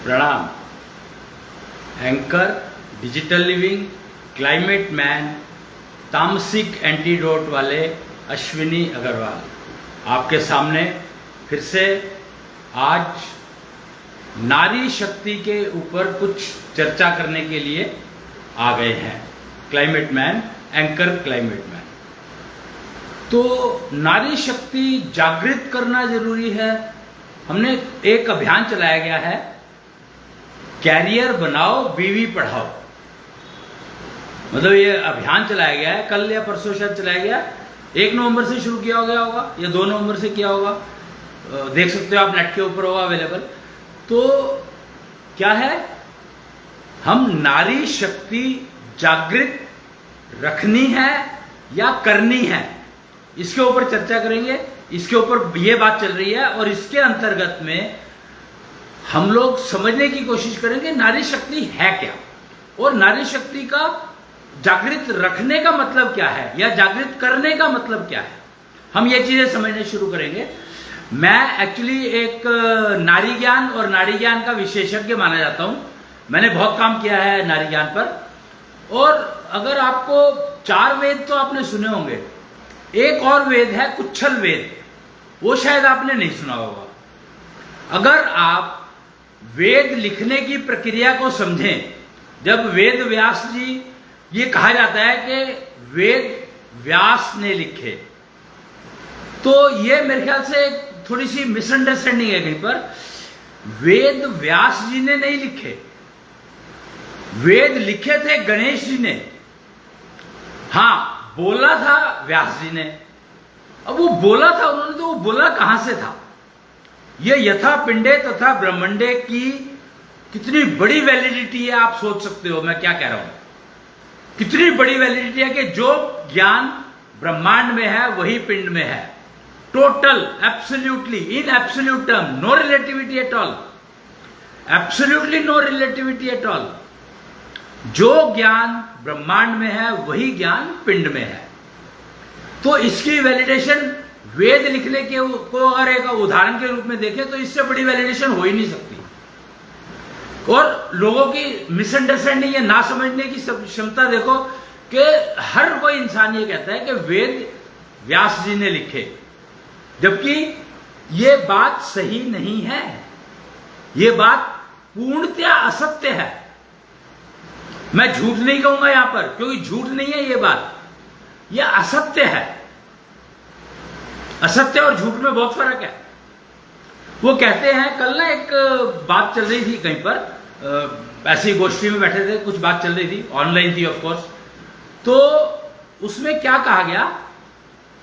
प्रणाम। Anchor, digital living, climate man, तामसिक antidote वाले अश्विनी अग्रवाल आपके सामने फिर से आज नारी शक्ति के ऊपर कुछ चर्चा करने के लिए आ गए हैं। Climate man, anchor climate man. तो नारी शक्ति जागृत करना जरूरी है। हमने एक अभियान चलाया गया है, कैरियर बनाओ बीवी पढ़ाओ। मतलब ये अभियान चलाया गया है, कल या परसों शायद चलाया गया। 1 नवंबर से शुरू किया गया होगा या 2 नवंबर से किया होगा, देख सकते हो आप, नेट के ऊपर होगा अवेलेबल। तो क्या है, हम नारी शक्ति जागृत रखनी है या करनी है, इसके ऊपर चर्चा करेंगे। इसके ऊपर ये बात चल रही है और इसके अंतर्गत में हम लोग समझने की कोशिश करेंगे नारी शक्ति है क्या और नारी शक्ति का जागृत रखने का मतलब क्या है या जागृत करने का मतलब क्या है। हम ये चीजें समझने शुरू करेंगे। मैं एक्चुअली एक नारी ज्ञान और नारी ज्ञान का विशेषज्ञ माना जाता हूं। मैंने बहुत काम किया है नारी ज्ञान पर। और अगर आपको 4 वेद तो आपने सुने होंगे, एक और वेद है कुच्छल वेद, वो शायद आपने नहीं सुना होगा। अगर आप वेद लिखने की प्रक्रिया को समझें, जब वेद व्यास जी, ये कहा जाता है कि वेद व्यास ने लिखे, तो ये मेरे ख्याल से थोड़ी सी मिसअंडरस्टैंडिंग है कहीं पर। वेद व्यास जी ने नहीं लिखे, वेद लिखे थे गणेश जी ने। हां, बोला था व्यास जी ने। अब वो बोला था उन्होंने, तो वो बोला कहां से था? ये यथा पिंडे तथा ब्रह्मंडे की कितनी बड़ी वैलिडिटी है, आप सोच सकते हो मैं क्या कह रहा हूं। कितनी बड़ी वैलिडिटी है कि जो ज्ञान ब्रह्मांड में है वही पिंड में है। Total, absolutely, in absolute term, no relativity at all, absolutely no relativity at all. जो ज्ञान ब्रह्मांड में है वही ज्ञान पिंड में है। तो इसकी वैलिडेशन वेद लिखने के को अगर एक उदाहरण के रूप में देखें तो इससे बड़ी वैलिडेशन हो ही नहीं सकती। और लोगों की मिसअंडरस्टैंडिंग या ना समझने की क्षमता देखो कि हर कोई इंसान ये कहता है कि वेद व्यास जी ने लिखे, जबकि ये बात सही नहीं है। ये बात पूर्णतया असत्य है। मैं झूठ नहीं कहूंगा यहां पर, क्योंकि झूठ नहीं है ये बात, ये असत्य है। असत्य और झूठ में बहुत फर्क है। वो कहते हैं, कल ना एक बात चल रही थी कहीं पर, ऐसी गोष्ठी में बैठे थे, कुछ बात चल रही थी, ऑनलाइन थी ऑफ कोर्स। तो उसमें क्या कहा गया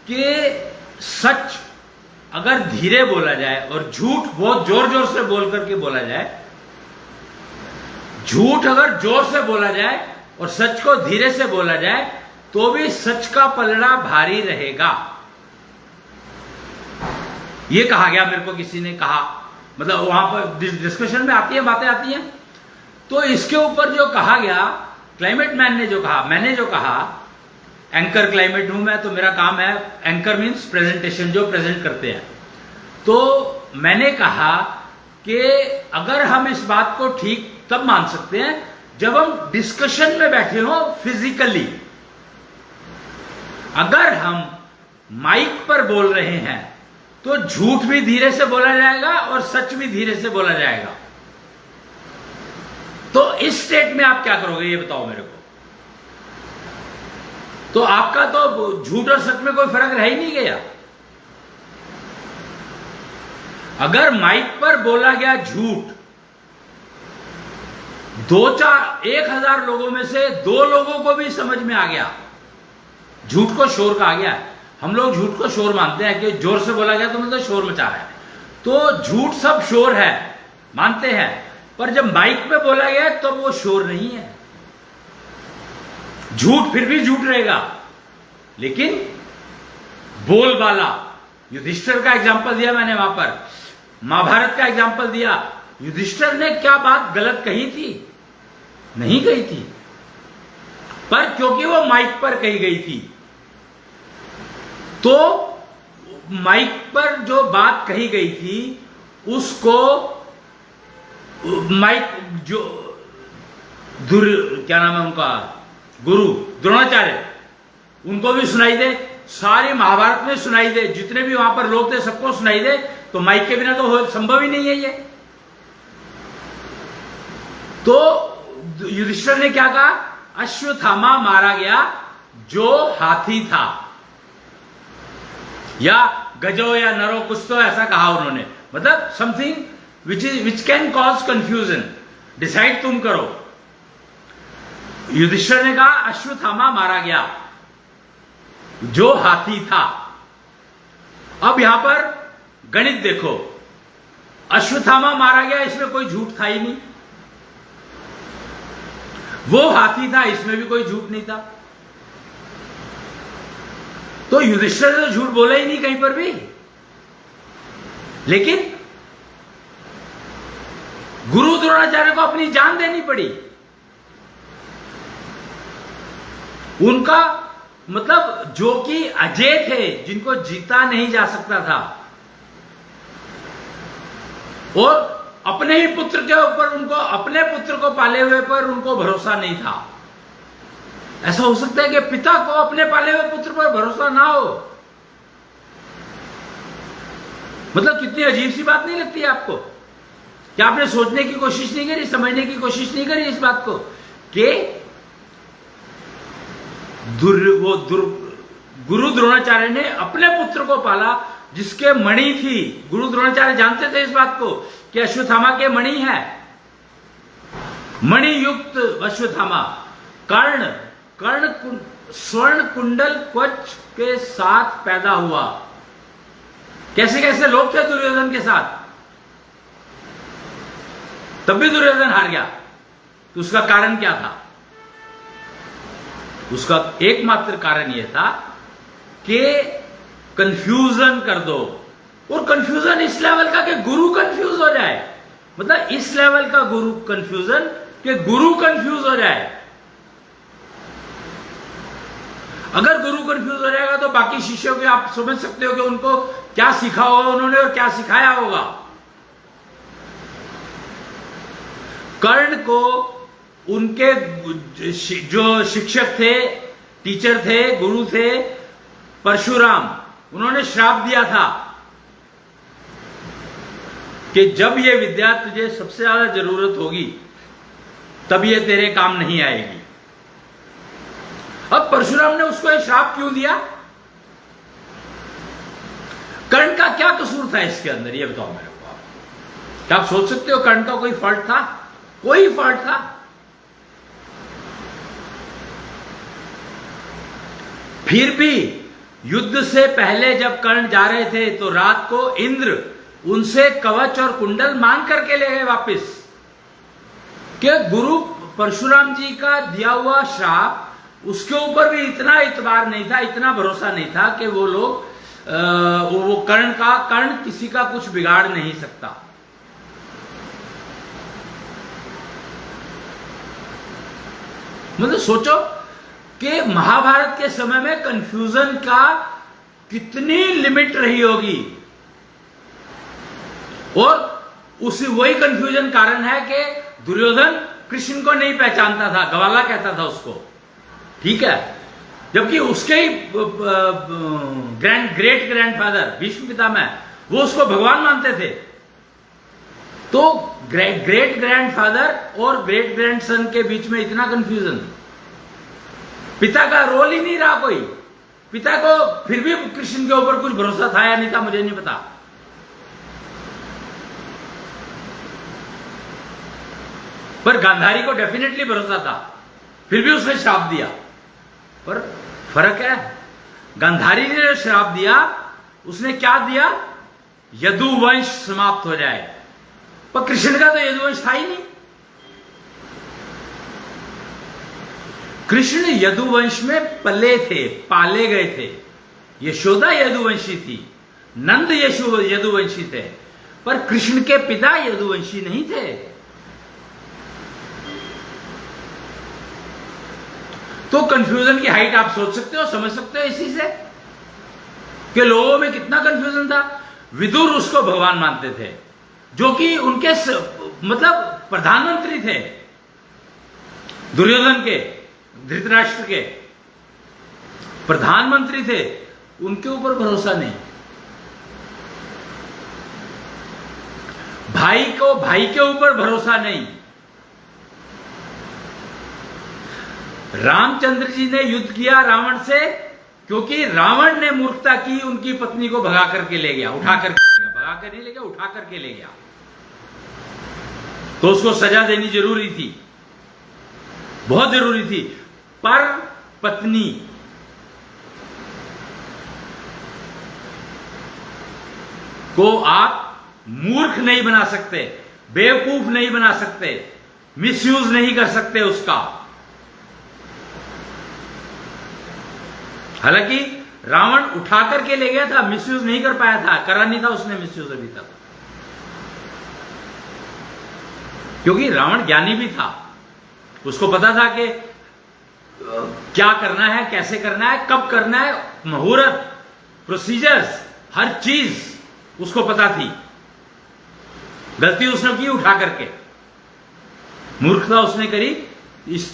कि सच अगर धीरे बोला जाए और झूठ बहुत जोर जोर से बोल करके बोला जाए, झूठ अगर जोर से बोला जाए और सच को धीरे से बोला जाए तो भी सच का पलड़ा भारी रहेगा। ये कहा गया, मेरे को किसी ने कहा, मतलब वहां पर डिस्कशन में आती है, बातें आती हैं। तो इसके ऊपर जो कहा गया, क्लाइमेट मैन ने जो कहा, मैंने जो कहा, एंकर क्लाइमेट हूं मैं, तो मेरा काम है, एंकर मीन्स प्रेजेंटेशन, जो प्रेजेंट करते हैं। तो मैंने कहा कि अगर हम इस बात को ठीक तब मान सकते हैं जब हम डिस्कशन में बैठे हो फिजिकली। अगर हम माइक पर बोल रहे हैं तो झूठ भी धीरे से बोला जाएगा और सच भी धीरे से बोला जाएगा। तो इस स्टेट में आप क्या करोगे, ये बताओ मेरे को। तो आपका तो झूठ और सच में कोई फर्क रह ही नहीं गया। अगर माइक पर बोला गया झूठ, 1000 लोगों में से 2 लोगों को भी समझ में आ गया, झूठ को शोर कहा गया है। हम लोग झूठ को शोर मानते हैं कि जोर से बोला गया तो मतलब शोर मचा रहा है। तो झूठ सब शोर है मानते हैं, पर जब माइक पे बोला गया तो वो शोर नहीं है। झूठ फिर भी झूठ रहेगा, लेकिन बोलबाला। युधिष्ठिर का एग्जांपल दिया मैंने वहां पर, महाभारत का एग्जांपल दिया। युधिष्ठिर ने क्या बात गलत कही थी? नहीं कही थी, पर क्योंकि वो माइक पर कही गई थी, तो माइक पर जो बात कही गई थी उसको माइक जो क्या नाम है उनका, गुरु द्रोणाचार्य, उनको भी सुनाई दे, सारे महाभारत में सुनाई दे, जितने भी वहां पर लोग थे सबको सुनाई दे, तो माइक के बिना तो संभव ही नहीं है ये। तो युधिष्ठिर ने क्या कहा, अश्वत्थामा मारा गया जो हाथी था, या गजो या नरो, कुछ तो ऐसा कहा उन्होंने, मतलब something which can cause confusion, decide तुम करो। युधिष्ठिर ने कहा अश्वत्थामा मारा गया जो हाथी था। अब यहां पर गणित देखो, अश्वत्थामा मारा गया, इसमें कोई झूठ था ही नहीं, वो हाथी था, इसमें भी कोई झूठ नहीं था, तो युधिष्ठिर ने तो झूठ बोला ही नहीं कहीं पर भी। लेकिन गुरु द्रोणाचार्य को अपनी जान देनी पड़ी, उनका मतलब जो कि अजय थे, जिनको जीता नहीं जा सकता था, और अपने ही पुत्र के ऊपर, उनको अपने पुत्र को पाले हुए पर उनको भरोसा नहीं था। ऐसा हो सकता है कि पिता को अपने पाले हुए पुत्र पर भरोसा ना हो? मतलब कितनी अजीब सी बात नहीं लगती है आपको? क्या आपने सोचने की कोशिश नहीं करी, समझने की कोशिश नहीं करी इस बात को कि गुरु द्रोणाचार्य ने अपने पुत्र को पाला जिसके मणि थी। गुरु द्रोणाचार्य जानते थे इस बात को कि अश्वत्थामा के मणि है, मणि युक्त अश्वत्थामा, कर्ण स्वर्ण कुंडल कवच के साथ पैदा हुआ। कैसे कैसे लोग थे दुर्योधन के साथ, तब भी दुर्योधन हार गया। तो उसका कारण क्या था? उसका एकमात्र कारण यह था कि कंफ्यूजन कर दो, और कंफ्यूजन इस लेवल का कि गुरु कंफ्यूज हो जाए, मतलब इस लेवल का गुरु कंफ्यूजन कि गुरु कंफ्यूज हो जाए। अगर गुरु कंफ्यूज हो जाएगा तो बाकी शिष्यों के आप समझ सकते हो कि उनको क्या सीखा होगा उन्होंने और क्या सिखाया होगा। कर्ण को उनके जो शिक्षक थे, टीचर थे, गुरु थे परशुराम, उन्होंने श्राप दिया था कि जब ये विद्या तुझे सबसे ज्यादा जरूरत होगी तब ये तेरे काम नहीं आएगी। अब परशुराम ने उसको ये श्राप क्यों दिया? कर्ण का क्या कसूर था इसके अंदर, ये बताओ मेरे को। क्या आप सोच सकते हो कर्ण का कोई फॉल्ट था? कोई फॉल्ट था? फिर भी युद्ध से पहले जब कर्ण जा रहे थे तो रात को इंद्र उनसे कवच और कुंडल मांग करके ले गए वापस, कि गुरु परशुराम जी का दिया हुआ श्राप, उसके ऊपर भी इतना इतबार नहीं था, इतना भरोसा नहीं था कि वो लोग वो कर्ण किसी का कुछ बिगाड़ नहीं सकता। मतलब सोचो कि महाभारत के समय में कंफ्यूजन का कितनी लिमिट रही होगी, और उसी वही कंफ्यूजन कारण है कि दुर्योधन कृष्ण को नहीं पहचानता था, गवाला कहता था उसको, ठीक है, जबकि उसके ही ग्रेट ग्रैंडफादर भीष्म पितामह वो उसको भगवान मानते थे। तो ग्रेट ग्रैंडफादर और ग्रेट ग्रैंडसन के बीच में इतना कंफ्यूजन, पिता का रोल ही नहीं रहा कोई। पिता को फिर भी कृष्ण के ऊपर कुछ भरोसा था या नहीं था मुझे नहीं पता, पर गांधारी को डेफिनेटली भरोसा था, फिर भी उसने श्राप दिया। पर फर्क है, गांधारी ने श्राप दिया, उसने क्या दिया? यदुवंश समाप्त हो जाए, पर कृष्ण का तो यदुवंश था ही नहीं। कृष्ण यदुवंश में पले थे, पाले गए थे। यशोदा यदुवंशी थी, नंद यदुवंशी थे, पर कृष्ण के पिता यदुवंशी नहीं थे। तो कंफ्यूजन की हाइट आप सोच सकते हो, समझ सकते हो इसी से कि लोगों में कितना कंफ्यूजन था। विदुर उसको भगवान मानते थे, जो कि उनके मतलब प्रधानमंत्री थे दुर्योधन के, धृतराष्ट्र के प्रधानमंत्री थे, उनके ऊपर भरोसा नहीं। भाई को भाई के ऊपर भरोसा नहीं। रामचंद्र जी ने युद्ध किया रावण से क्योंकि रावण ने मूर्खता की, उनकी पत्नी को भगा करके ले गया, उठा करके ले गया, भगा कर नहीं ले गया, उठा करके ले गया, तो उसको सजा देनी जरूरी थी, बहुत जरूरी थी। पर पत्नी को आप मूर्ख नहीं बना सकते, बेवकूफ नहीं बना सकते, मिसयूज नहीं कर सकते उसका। हालांकि रावण उठा करके ले गया था, मिसयूज नहीं कर पाया था, करा नहीं था उसने मिसयूज अभी तक, क्योंकि रावण ज्ञानी भी था, उसको पता था कि क्या करना है, कैसे करना है, कब करना है, मुहूर्त, प्रोसीजर्स, हर चीज उसको पता थी। गलती उसने की उठा करके, मूर्खता उसने करी इस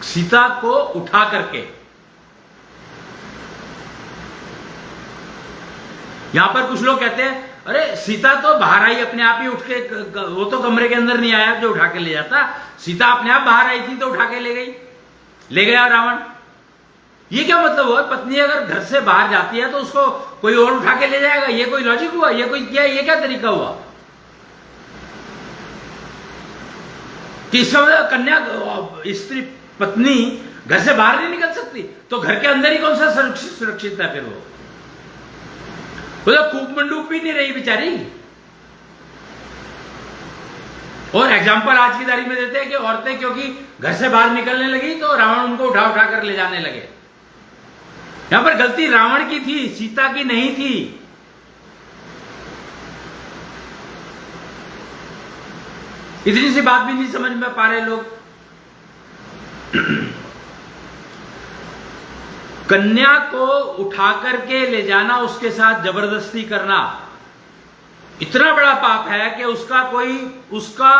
सीता को उठा करके। यहां पर कुछ लोग कहते हैं अरे सीता तो बाहर आई अपने आप ही उठ के, वो तो कमरे के अंदर नहीं आया जो उठा के ले जाता, सीता अपने आप बाहर आई थी तो उठा के ले गई, ले गया रावण। ये क्या मतलब हुआ? पत्नी अगर घर से बाहर जाती है तो उसको कोई और उठा के ले जाएगा? ये कोई लॉजिक हुआ? ये कोई क्या, ये क्या तरीका हुआ कि इस समय कन्या स्त्री पत्नी घर से बाहर नहीं निकल सकती, तो घर के अंदर ही कौन सा सुरक्षित है फिर? वो तो कूप मंडूक भी नहीं रही बेचारी। और एग्जाम्पल आज की तारीख में देते हैं कि औरतें क्योंकि घर से बाहर निकलने लगी तो रावण उनको उठा उठा कर ले जाने लगे। यहां पर गलती रावण की थी, सीता की नहीं थी। इतनी सी बात भी नहीं समझ में पा रहे लोग। कन्या को उठा करके ले जाना, उसके साथ जबरदस्ती करना इतना बड़ा पाप है कि उसका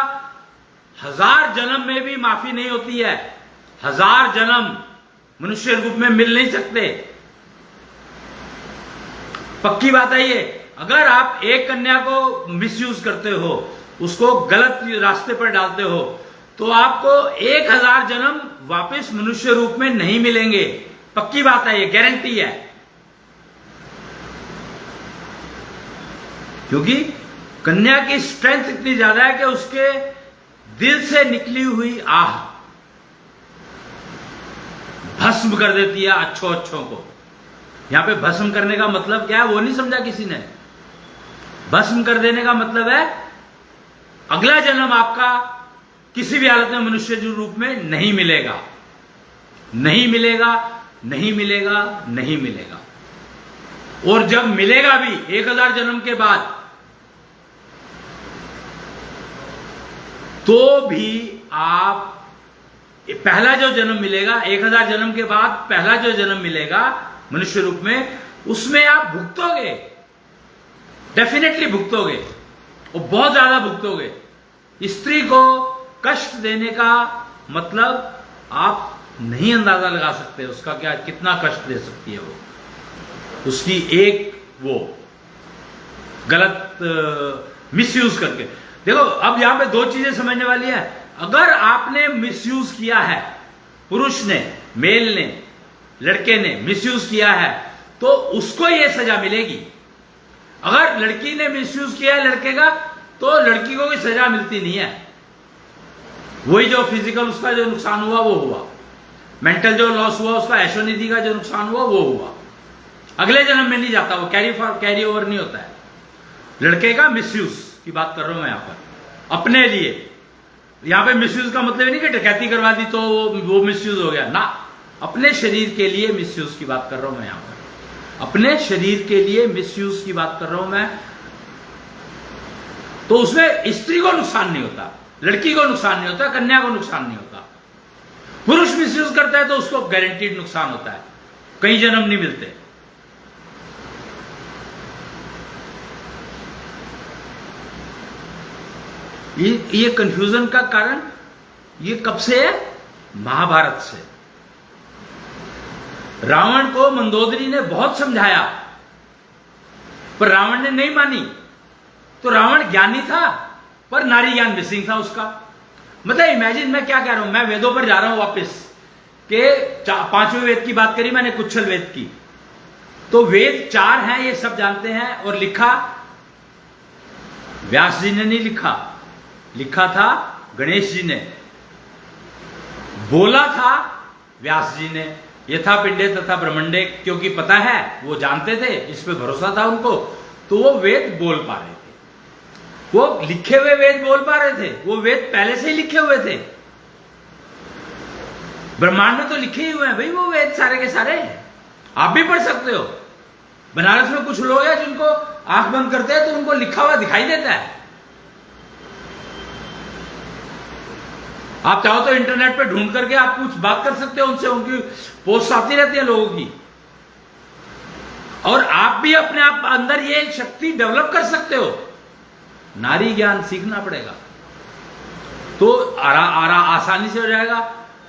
1000 जन्म में भी माफी नहीं होती है। 1000 जन्म मनुष्य रूप में मिल नहीं सकते। पक्की बात है ये। अगर आप एक कन्या को मिसयूज करते हो, उसको गलत रास्ते पर डालते हो, तो आपको 1000 जन्म वापस मनुष्य रूप में नहीं मिलेंगे। पक्की बात है, ये गारंटी है। क्योंकि कन्या की स्ट्रेंथ इतनी ज्यादा है कि उसके दिल से निकली हुई आह भस्म कर देती है अच्छों को। यहां पे भस्म करने का मतलब क्या है वो नहीं समझा किसी ने। भस्म कर देने का मतलब है अगला जन्म आपका किसी भी हालत में मनुष्य रूप में नहीं मिलेगा, नहीं मिलेगा, नहीं मिलेगा, नहीं मिलेगा। और जब मिलेगा भी 1000 जन्म के बाद, तो भी आप पहला जो जन्म मिलेगा, 1000 जन्म के बाद पहला जो जन्म मिलेगा मनुष्य रूप में, उसमें आप भुगतोगे, डेफिनेटली भुगतोगे, और बहुत ज्यादा भुगतोगे। स्त्री को कष्ट देने का मतलब आप नहीं अंदाजा लगा सकते उसका क्या, कितना कष्ट दे सकती है वो, उसकी एक वो गलत मिसयूज करके। देखो अब यहां पे 2 चीजें समझने वाली है। अगर आपने मिसयूज किया है, पुरुष ने, मेल ने, लड़के ने मिसयूज किया है, तो उसको यह सजा मिलेगी। अगर लड़की ने मिसयूज किया है लड़के का, तो लड़की को कोई सजा मिलती नहीं है। वही जो फिजिकल उसका जो नुकसान हुआ वो हुआ, मेंटल जो लॉस हुआ उसका, ऐशोनिधि का जो नुकसान हुआ वो हुआ, अगले जन्म में नहीं जाता, वो कैरी ओवर नहीं होता है। लड़के का मिसयूज की बात कर रहा हूं मैं यहां पर अपने लिए। यहां पे मिसयूज का मतलब नहीं कि डकैती करवा दी तो वो मिसयूज हो गया ना, अपने शरीर के लिए मिसयूज की बात कर रहा हूं मैं यहां पर, अपने शरीर के लिए मिसयूज की बात कर रहा हूं मैं। तो उसमें स्त्री को नुकसान नहीं होता, लड़की को नुकसान नहीं होता, कन्या को नुकसान नहीं होता। पुरुष मिसयूज करता है तो उसको गारंटीड नुकसान होता है, कई जन्म नहीं मिलते। ये कंफ्यूजन का कारण ये कब से है? महाभारत से। रावण को मंदोदरी ने बहुत समझाया, पर रावण ने नहीं मानी। तो रावण ज्ञानी था, पर नारी ज्ञान मिसिंग था उसका। मतलब इमेजिन, मैं क्या कह रहा हूं, मैं वेदों पर जा रहा हूं वापस के 5वें वेद की बात करी मैंने, कुच्छल वेद की। तो वेद 4 हैं, ये सब जानते हैं, और लिखा व्यास जी ने नहीं लिखा, लिखा था गणेश जी ने, बोला था व्यास जी ने, यथा पिंडे तथा ब्रह्मंडे, क्योंकि पता है, वो जानते थे, इस पे भरोसा था उनको, तो वो वेद बोल पा रहे थे। वो लिखे हुए वेद बोल पा रहे थे, वो वेद पहले से ही लिखे हुए थे। ब्रह्मांड में तो लिखे ही हुए हैं भाई वो वेद सारे के सारे, आप भी पढ़ सकते हो। बनारस में कुछ लोग हैं जिनको आंख बंद करते हैं तो उनको लिखा हुआ दिखाई देता है। आप चाहो तो इंटरनेट पे ढूंढ करके आप कुछ बात कर सकते हो उनसे, उनकी पोस्ट आती रहती है लोगों की, और आप भी अपने आप अंदर ये शक्ति डेवलप कर सकते हो। नारी ज्ञान सीखना पड़ेगा तो आसानी से हो जाएगा।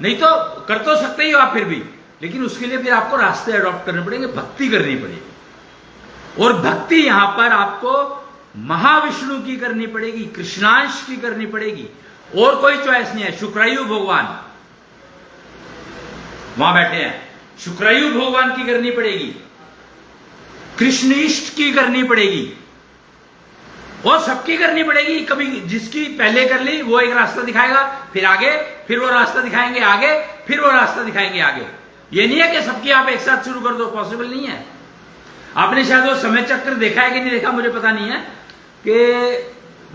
नहीं तो कर तो सकते ही हो आप फिर भी, लेकिन उसके लिए फिर आपको रास्ते अडॉप्ट करने पड़ेंगे, भक्ति करनी पड़ेगी। और भक्ति यहां पर आपको महाविष्णु की करनी पड़ेगी, कृष्णांश की करनी पड़ेगी, और कोई चॉइस नहीं है। शुक्रायु भगवान वहां बैठे हैं, शुक्रायु भगवान की करनी पड़ेगी, कृष्ण इष्ट की करनी पड़ेगी, और सबकी करनी पड़ेगी। कभी जिसकी पहले कर ली वो एक रास्ता दिखाएगा, फिर आगे, फिर वो रास्ता दिखाएंगे आगे, फिर वो रास्ता दिखाएंगे आगे। ये नहीं है कि सबकी आप एक साथ शुरू कर दो, पॉसिबल नहीं है। आपने शायद वो समय चक्र देखा है कि नहीं देखा, मुझे पता नहीं है, कि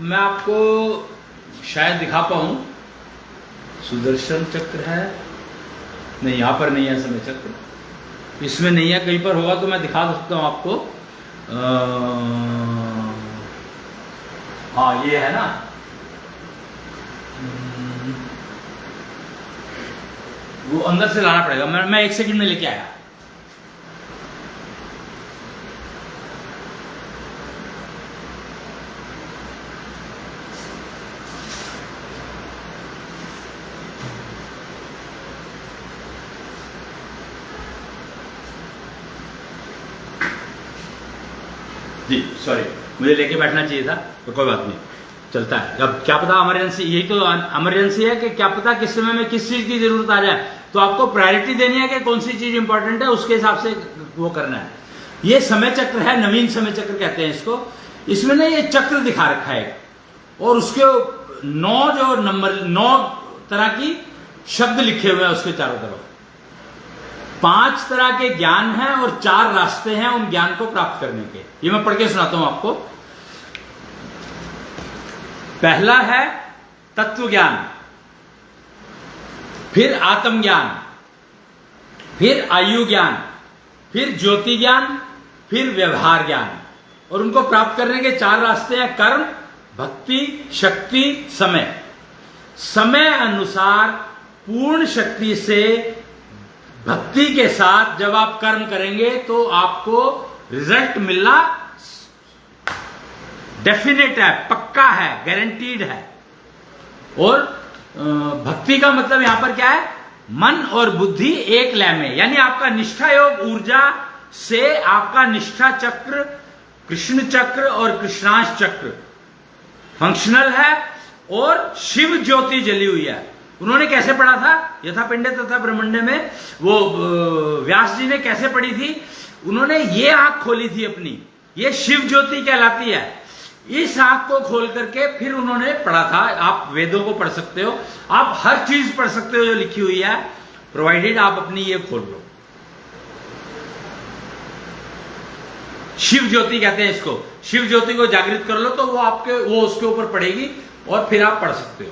मैं आपको शायद दिखा पाऊं। सुदर्शन चक्र है, नहीं यहां पर नहीं है समय चक्र, इसमें नहीं है, कहीं पर होगा तो मैं दिखा सकता हूं आपको। हाँ ये है ना, वो अंदर से लाना पड़ेगा, मैं 1 सेकंड में लेके आया। जी सॉरी, मुझे लेके बैठना चाहिए था, तो कोई बात नहीं, चलता है। अब क्या पता इमरजेंसी, यही तो इमरजेंसी है कि क्या पता किस समय में किस चीज की जरूरत आ जाए, तो आपको प्रायोरिटी देनी है कि कौन सी चीज इंपॉर्टेंट है, उसके हिसाब से वो करना है। ये समय चक्र है, नवीन समय चक्र कहते हैं इसको। इसमें ना ये चक्र दिखा रखा है, और उसके 9 जो नंबर, 9 तरह की शब्द लिखे हुए हैं उसके चारों तरफ। 5 तरह के ज्ञान हैं और 4 रास्ते हैं उन ज्ञान को प्राप्त करने के। ये मैं पढ़ के सुनाता हूं आपको। पहला है तत्व ज्ञान, फिर आत्म ज्ञान, फिर आयु ज्ञान, फिर ज्योति ज्ञान, फिर व्यवहार ज्ञान। और उनको प्राप्त करने के 4 रास्ते हैं: कर्म, भक्ति, शक्ति, समय। समय अनुसार पूर्ण शक्ति से भक्ति के साथ जब आप कर्म करेंगे तो आपको रिजल्ट मिलना डेफिनेट है, पक्का है, गारंटीड है। और भक्ति का मतलब यहां पर क्या है? मन और बुद्धि एक लय में, यानी आपका निष्ठा योग ऊर्जा से आपका निष्ठा चक्र, कृष्ण चक्र और कृष्णांश चक्र फंक्शनल है, और शिव ज्योति जली हुई है। उन्होंने कैसे पढ़ा था? यथा पिंडे तथा ब्रह्मंडे में वो व्यास जी ने कैसे पढ़ी थी? उन्होंने ये आंख खोली थी अपनी, ये शिव ज्योति कहलाती है। इस आंख को खोल करके फिर उन्होंने पढ़ा था। आप वेदों को पढ़ सकते हो, आप हर चीज पढ़ सकते हो जो लिखी हुई है, प्रोवाइडेड आप अपनी ये खोल लो। शिव ज्योति कहते हैं इसको। शिव ज्योति को जागृत कर लो तो वो उसके ऊपर पड़ेगी और फिर आप पढ़ सकते हो।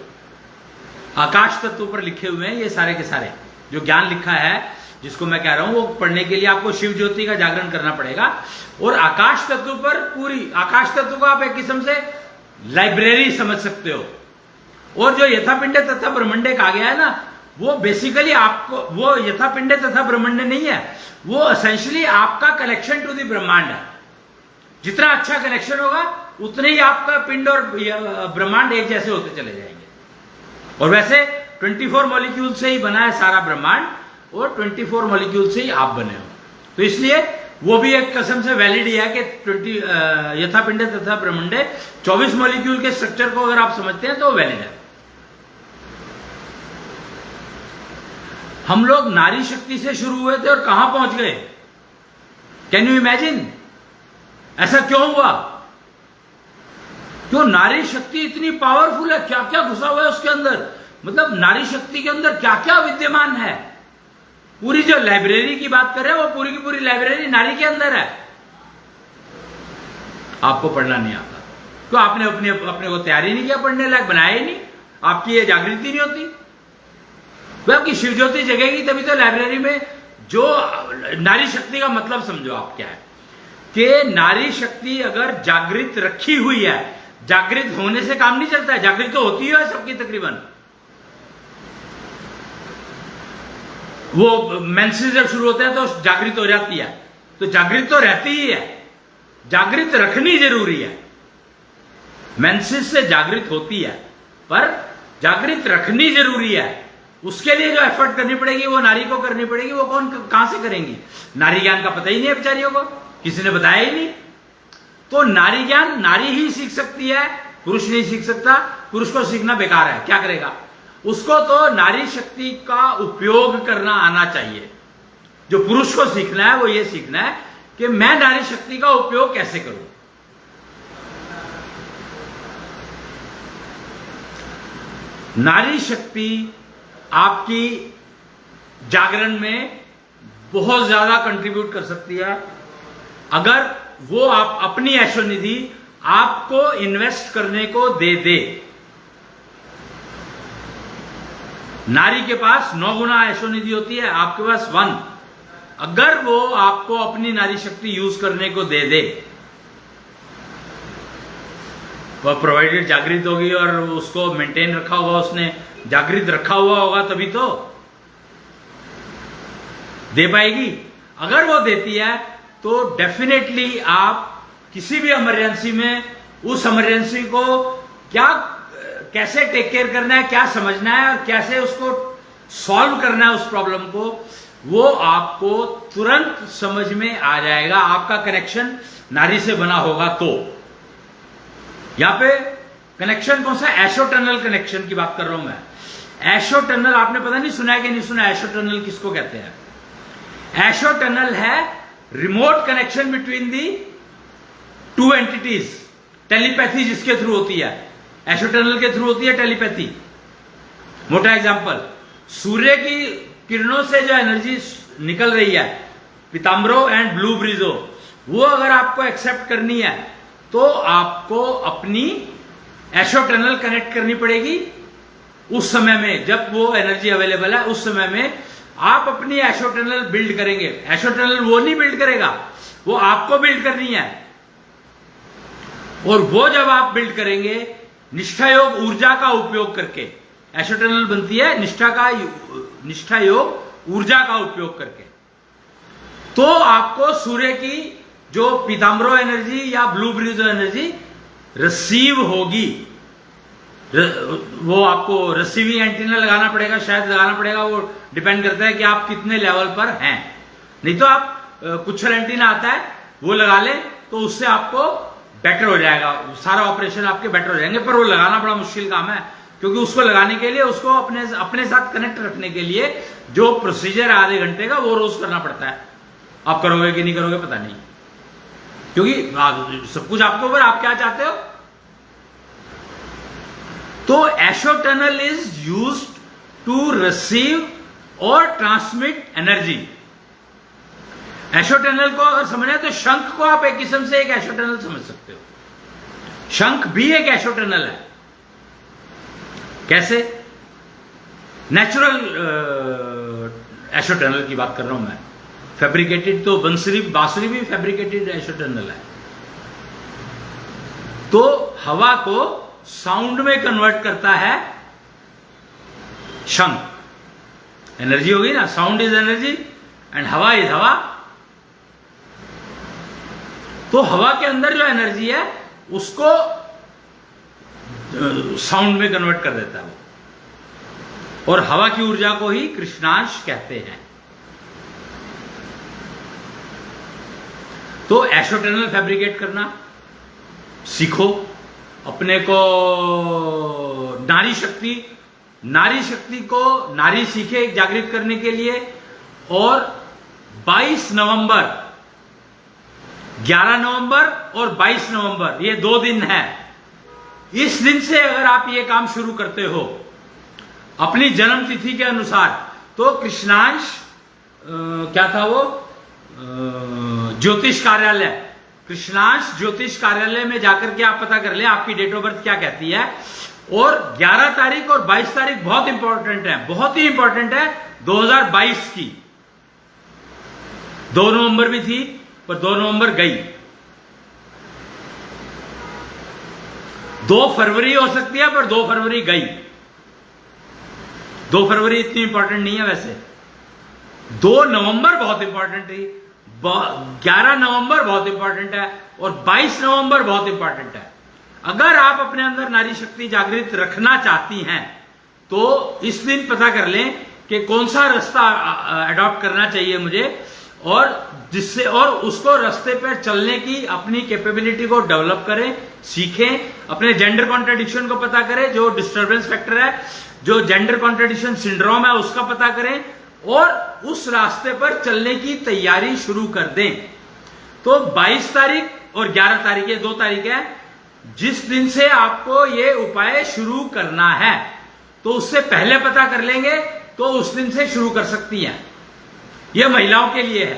आकाश तत्व पर लिखे हुए हैं ये सारे के सारे जो ज्ञान लिखा है, जिसको मैं कह रहा हूं, वो पढ़ने के लिए आपको शिव ज्योति का जागरण करना पड़ेगा। और आकाश तत्व पर पूरी आकाश तत्व को आप एक किस्म से लाइब्रेरी समझ सकते हो। और जो यथा पिंडे तथा ब्रह्मंडे कहा गया है ना, वो बेसिकली आपको, वो यथा पिंडे तथा ब्रह्मंडे नहीं है, वो एसेंशियली आपका कनेक्शन टू द ब्रह्मांड है। जितना अच्छा कनेक्शन होगा उतने ही आपका पिंड और ब्रह्मांड एक जैसे होते चले जाएंगे। और वैसे 24 मॉलिक्यूल से ही बना है सारा ब्रह्मांड, और 24 मॉलिक्यूल से ही आप बने हो। तो इसलिए वो भी एक कसम से वैलिड ही है कि 20 यथा पिंडे तथा ब्रह्मांडे 24 मॉलिक्यूल के स्ट्रक्चर को अगर आप समझते हैं तो वैलिड है। हम लोग नारी शक्ति से शुरू हुए थे और कहां पहुंच गए? Can you imagine? ऐसा क्यों हुआ? क्यों? नारी शक्ति इतनी पावरफुल है, क्या क्या घुसा हुआ है उसके अंदर। मतलब नारी शक्ति के अंदर क्या क्या विद्यमान है। पूरी जो लाइब्रेरी की बात कर रहे हैं वो पूरी की पूरी लाइब्रेरी नारी के अंदर है। आपको पढ़ना नहीं आता क्यों? आपने अपने को तैयारी नहीं किया, पढ़ने लायक बनाया ही नहीं, आपकी ये जागृति नहीं होती। आपकी शिव ज्योति जगेगी तभी तो लाइब्रेरी में। जो नारी शक्ति का मतलब समझो आप क्या है कि नारी शक्ति अगर जागृत रखी हुई है, जागृत होने से काम नहीं चलता है, जागृत तो होती है सबकी तकरीबन। वो मेंसेस जब शुरू होते हैं तो जागृत हो जाती है, तो जागृत तो रहती ही है, जागृत रखनी जरूरी है। मेंसेस से जागृत होती है पर जागृत रखनी जरूरी है। उसके लिए जो एफर्ट करनी पड़ेगी वो नारी को करनी पड़ेगी। वो कौन कहां से करेंगी? नारी ज्ञान का पता ही नहीं है बेचारियों को, किसी ने बताया ही नहीं। तो नारी ज्ञान नारी ही सीख सकती है, पुरुष नहीं सीख सकता। पुरुष को सीखना बेकार है, क्या करेगा? उसको तो नारी शक्ति का उपयोग करना आना चाहिए। जो पुरुष को सीखना है वो ये सीखना है कि मैं नारी शक्ति का उपयोग कैसे करूं। नारी शक्ति आपकी जागरण में बहुत ज्यादा कंट्रीब्यूट कर सकती है अगर वो आप अपनी ऐशोनिधि आपको इन्वेस्ट करने को दे दे। नारी के पास 9 गुना ऐशोनिधि होती है, आपके पास 1। अगर वो आपको अपनी नारी शक्ति यूज करने को दे दे, वह प्रोवाइडेड जागृत होगी और उसको मेंटेन रखा होगा, उसने जागृत रखा हुआ होगा तभी तो दे पाएगी। अगर वो देती है तो डेफिनेटली आप किसी भी इमरजेंसी में उस इमरजेंसी को कैसे टेक केयर करना है, क्या समझना है और कैसे उसको सॉल्व करना है उस प्रॉब्लम को, वो आपको तुरंत समझ में आ जाएगा। आपका कनेक्शन नारी से बना होगा तो। यहां पे कनेक्शन कौन सा? एशो टनल कनेक्शन की बात कर रहा हूं मैं। एशो टनल आपने पता नहीं सुना है कि नहीं सुना? एशो टनल किसको कहते हैं? एशो टनल है remote connection between the 2 entities. Telepathy जिसके थ्रू होती है, एशो टनल के थ्रू होती है टेलीपैथी। मोटा एग्जांपल, सूर्य की किरणों से जो एनर्जी निकल रही है, पीताम्बरो एंड ब्लू ब्रिजो, वो अगर आपको एक्सेप्ट करनी है तो आपको अपनी एशो टनल कनेक्ट करनी पड़ेगी। उस समय में जब वो एनर्जी अवेलेबल है, उस समय में आप अपनी एशो टनल बिल्ड करेंगे। एशो टनल वो नहीं बिल्ड करेगा, वो आपको बिल्ड करनी है। और वो जब आप बिल्ड करेंगे निष्ठा योग ऊर्जा का उपयोग करके, एशो टनल बनती है निष्ठा योग ऊर्जा का उपयोग करके, तो आपको सूर्य की जो पीताम्बरो एनर्जी या ब्लू ब्रिजो एनर्जी रिसीव होगी। वो आपको रिसीविंग एंटीना लगाना पड़ेगा, शायद लगाना पड़ेगा, वो डिपेंड करता है कि आप कितने लेवल पर हैं। नहीं तो आप कुछल एंटीना आता है वो लगा लें तो उससे आपको बेटर हो जाएगा, सारा ऑपरेशन आपके बेटर हो जाएंगे। पर वो लगाना बड़ा मुश्किल काम है, क्योंकि उसको लगाने के लिए, उसको अपने साथ कनेक्ट रखने के लिए जो प्रोसीजर है आधे घंटे का, वो रोज करना पड़ता है। आप करोगे कि नहीं करोगे पता नहीं, क्योंकि सब कुछ आपके ऊपर, आप क्या चाहते हो। तो एशो tunnel is used to receive और ट्रांसमिट एनर्जी। एशो टनल को अगर समझना है तो शंख को आप एक किस्म से एक एशो टनल समझ सकते हो। शंख भी एक एशो टनल है। कैसे? नेचुरल एशो टनल की बात कर रहा हूं मैं। फैब्रिकेटेड तो बांसुरी भी फैब्रिकेटेड एशो टनल है। तो हवा को साउंड में कन्वर्ट करता है शंख। एनर्जी होगी ना, साउंड इज एनर्जी एंड हवा इज हवा। तो हवा के अंदर जो एनर्जी है उसको साउंड में कन्वर्ट कर देता है वो, और हवा की ऊर्जा को ही कृष्णांश कहते हैं। तो एशो टनल फैब्रिकेट करना सीखो, अपने को नारी शक्ति को नारी सीखे जागृत करने के लिए। और 22 नवंबर, 11 नवंबर और 22 नवंबर, ये 2 दिन है। इस दिन से अगर आप ये काम शुरू करते हो अपनी जन्म तिथि के अनुसार, तो कृष्णांश क्या था वो, ज्योतिष कार्यालय, कृष्णांश ज्योतिष कार्यालय में जाकर के आप पता कर ले आपकी डेट ऑफ बर्थ क्या कहती है। और 11 तारीख और 22 तारीख बहुत इंपॉर्टेंट है, बहुत ही इंपॉर्टेंट है 2022 की। 2 नवंबर भी थी पर 2 नवंबर गई। 2 फरवरी हो सकती है पर 2 फरवरी गई। 2 फरवरी इतनी इंपॉर्टेंट नहीं है वैसे। 2 नवंबर बहुत इंपॉर्टेंट थी, 11 नवंबर बहुत इंपॉर्टेंट है और 22 नवंबर बहुत इंपॉर्टेंट है। अगर आप अपने अंदर नारी शक्ति जागृत रखना चाहती हैं तो इस दिन पता कर लें कि कौन सा रास्ता अडॉप्ट करना चाहिए मुझे, और जिससे और उसको रास्ते पर चलने की अपनी कैपेबिलिटी को डेवलप करें, सीखें, अपने जेंडर कॉन्ट्रडिक्शन को पता करें, जो डिस्टर्बेंस फैक्टर है, जो जेंडर कॉन्ट्रडिक्शन सिंड्रोम है उसका पता करें और उस रास्ते पर चलने की तैयारी शुरू कर दें। तो 22 तारीख और 11 तारीख, ये 2 तारीख है जिस दिन से आपको ये उपाय शुरू करना है। तो उससे पहले पता कर लेंगे तो उस दिन से शुरू कर सकती हैं। यह महिलाओं के लिए है।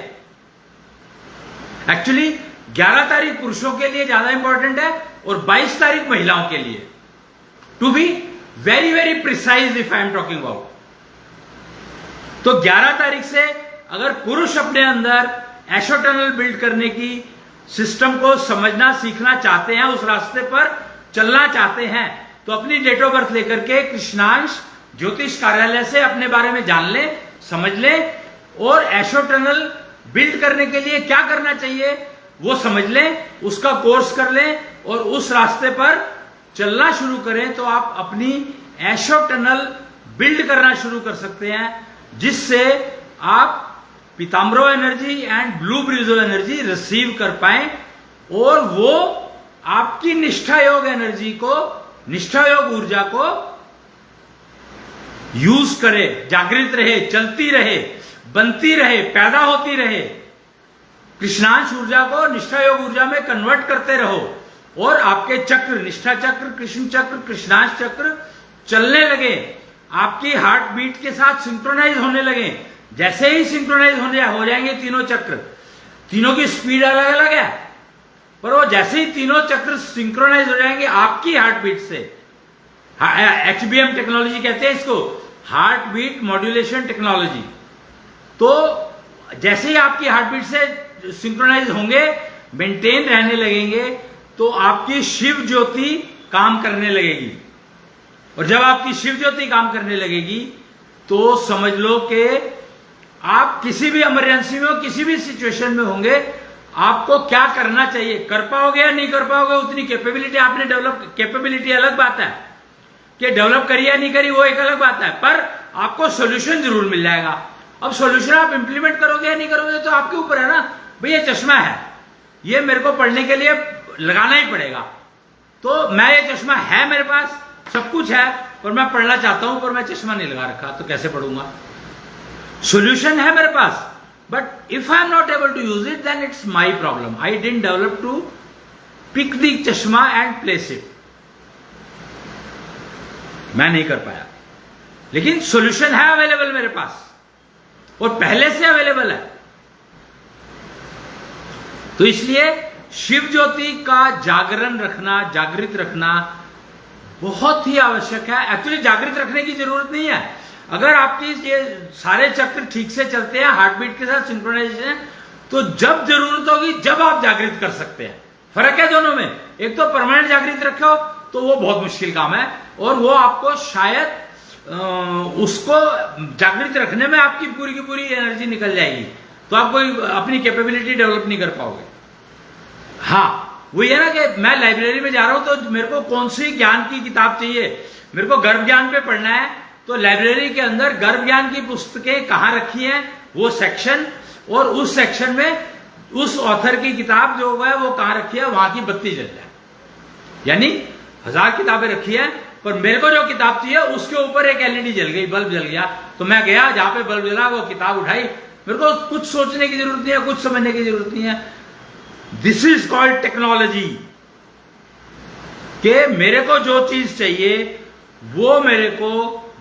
एक्चुअली 11 तारीख पुरुषों के लिए ज्यादा इंपॉर्टेंट है और 22 तारीख महिलाओं के लिए। To be very very precise if I am talking about. तो 11 तारीख से अगर पुरुष अपने अंदर एशो टनल बिल्ड करने की सिस्टम को समझना सीखना चाहते हैं, उस रास्ते पर चलना चाहते हैं, तो अपनी डेट ऑफ बर्थ लेकर के कृष्णांश ज्योतिष कार्यालय से अपने बारे में जान ले, समझ ले, और एशो टनल बिल्ड करने के लिए क्या करना चाहिए वो समझ लें, उसका कोर्स कर लें और उस रास्ते पर चलना शुरू करें। तो आप अपनी एशो टनल बिल्ड करना शुरू कर सकते हैं, जिससे आप पीताम्बरो एनर्जी एंड ब्लू ब्रिजो एनर्जी रिसीव कर पाए और वो आपकी निष्ठा योग एनर्जी को, निष्ठा योग ऊर्जा को यूज करे, जागृत रहे, चलती रहे, बनती रहे, पैदा होती रहे। कृष्णांश ऊर्जा को निष्ठा योग ऊर्जा में कन्वर्ट करते रहो और आपके चक्र, निष्ठा चक्र, कृष्ण चक्र, कृष्णांश चक्र चलने लगे, आपकी हार्ट बीट के साथ सिंक्रोनाइज होने लगे। जैसे ही सिंक्रोनाइज हो जाएंगे तीनों चक्र, तीनों की स्पीड अलग अलग है, पर वो जैसे ही तीनों चक्र सिंक्रोनाइज हो जाएंगे आपकी हार्ट बीट से, HBM टेक्नोलॉजी कहते हैं इसको, हार्ट बीट मॉड्यूलेशन टेक्नोलॉजी। तो जैसे ही आपकी हार्ट बीट से सिंक्रोनाइज होंगे, मेंटेन रहने लगेंगे, तो आपकी शिव ज्योति काम करने लगेगी। और जब आपकी शिव ज्योति काम करने लगेगी तो समझ लो कि आप किसी भी इमरजेंसी में हो, किसी भी सिचुएशन में होंगे, आपको क्या करना चाहिए, कर पाओगे या नहीं कर पाओगे, उतनी कैपेबिलिटी आपने डेवलप, कैपेबिलिटी अलग बात है कि डेवलप करी या नहीं करी वो एक अलग बात है, पर आपको सॉल्यूशन जरूर मिल जाएगा। अब सॉल्यूशन आप इंप्लीमेंट करोगे या नहीं करोगे तो आपके ऊपर है ना। भाई ये चश्मा है, ये मेरे को पढ़ने के लिए लगाना ही पड़ेगा, तो मैं ये चश्मा है मेरे पास, सब कुछ है, पर मैं पढ़ना चाहता हूं पर मैं चश्मा नहीं लगा रखा, तो कैसे पढ़ूंगा। सॉल्यूशन है मेरे पास, but if I am not able to use it then it's my problem. I didn't develop to pick the चश्मा एंड प्लेस इट, मैं नहीं कर पाया, लेकिन सॉल्यूशन है अवेलेबल मेरे पास और पहले से अवेलेबल है। तो इसलिए शिव ज्योति का जागरण रखना, जागृत रखना बहुत ही आवश्यक है। एक्चुअली जागृत रखने की जरूरत नहीं है, अगर आपकी ये सारे चक्र ठीक से चलते हैं, हार्ट बीट के साथ सिंक्रोनाइजेशन, तो जब जरूरत होगी जब आप जागृत कर सकते हैं। फर्क है दोनों में, एक तो परमानेंट जागृत रखो तो वो बहुत मुश्किल काम है, और वो आपको शायद उसको जागृत रखने में आपकी पूरी की पूरी एनर्जी निकल जाएगी, तो आप कोई अपनी कैपेबिलिटी डेवलप नहीं कर पाओगे। हाँ, वही है ना कि मैं लाइब्रेरी में जा रहा हूं तो मेरे को कौन सी ज्ञान की किताब चाहिए, मेरे को गर्भ ज्ञान पे पढ़ना है, तो लाइब्रेरी के अंदर गर्भ ज्ञान की पुस्तकें कहां रखी हैं वो सेक्शन, और उस सेक्शन में उस ऑथर की किताब जो है वो कहां रखी है वहां की बत्ती जल जाए। यानी 1000 किताबें रखी है, पर मेरे को जो किताब चाहिए उसके ऊपर एक एलईडी जल गई, बल्ब जल गया, तो मैं गया जहां पे बल्ब जला वो किताब उठाई, मेरे को कुछ सोचने की जरूरत नहीं है, कुछ समझने की जरूरत नहीं है। दिस इज कॉल्ड टेक्नोलॉजी, कि मेरे को जो चीज चाहिए वो मेरे को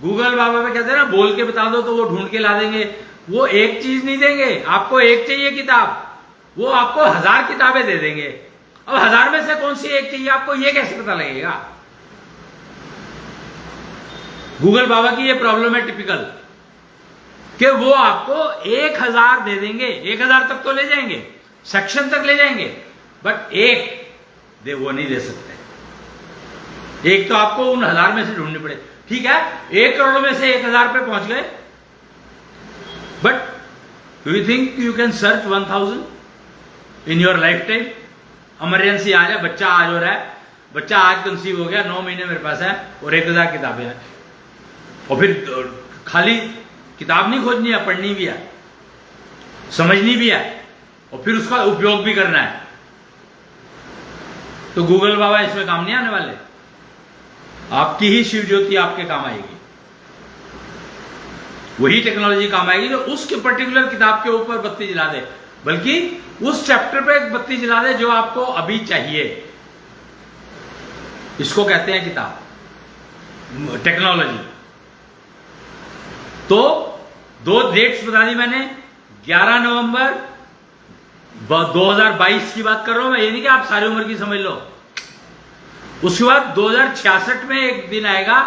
गूगल बाबा पे कहते हैं ना, बोल के बता दो तो वो ढूंढ के ला देंगे। वो एक चीज नहीं देंगे, आपको एक चाहिए किताब, वो आपको 1000 किताबें दे देंगे। अब 1000 में से कौन सी एक चाहिए आपको ये कैसे पता लगेगा? गूगल बाबा की ये प्रॉब्लम है टिपिकल, कि वो आपको 1000 दे देंगे, 1000 तक तो ले जाएंगे, सेक्शन तक ले जाएंगे, बट एक वो नहीं दे सकते। एक तो आपको उन 1000 में से ढूंढनी पड़े। ठीक है, 1 करोड़ में से 1000 पे पहुंच गए, but do you think you can search 1000 in your lifetime? Emergency आ जाए, बच्चा आज हो रहा है, बच्चा आज कंसीव हो गया, 9 महीने मेरे पास है और 1000 किताबें हैं, और फिर खाली किताब नहीं खोजनी है, पढ़नी भी है, समझनी भी है, और फिर उसका उपयोग भी करना है। तो गूगल बाबा इसमें काम नहीं आने वाले, आपकी ही शिव ज्योति आपके काम आएगी, वही टेक्नोलॉजी काम आएगी जो उसके पर्टिकुलर किताब के ऊपर बत्ती जला दे, बल्कि उस चैप्टर पे एक बत्ती जला दे जो आपको अभी चाहिए। इसको कहते हैं किताब, टेक्नोलॉजी। तो 2 डेट्स बता दी मैंने, 11 नवंबर 2022 की बात कर रहा हूं मैं, ये नहीं कि आप सारी उम्र की समझ लो। उसके बाद 2066 में एक दिन आएगा,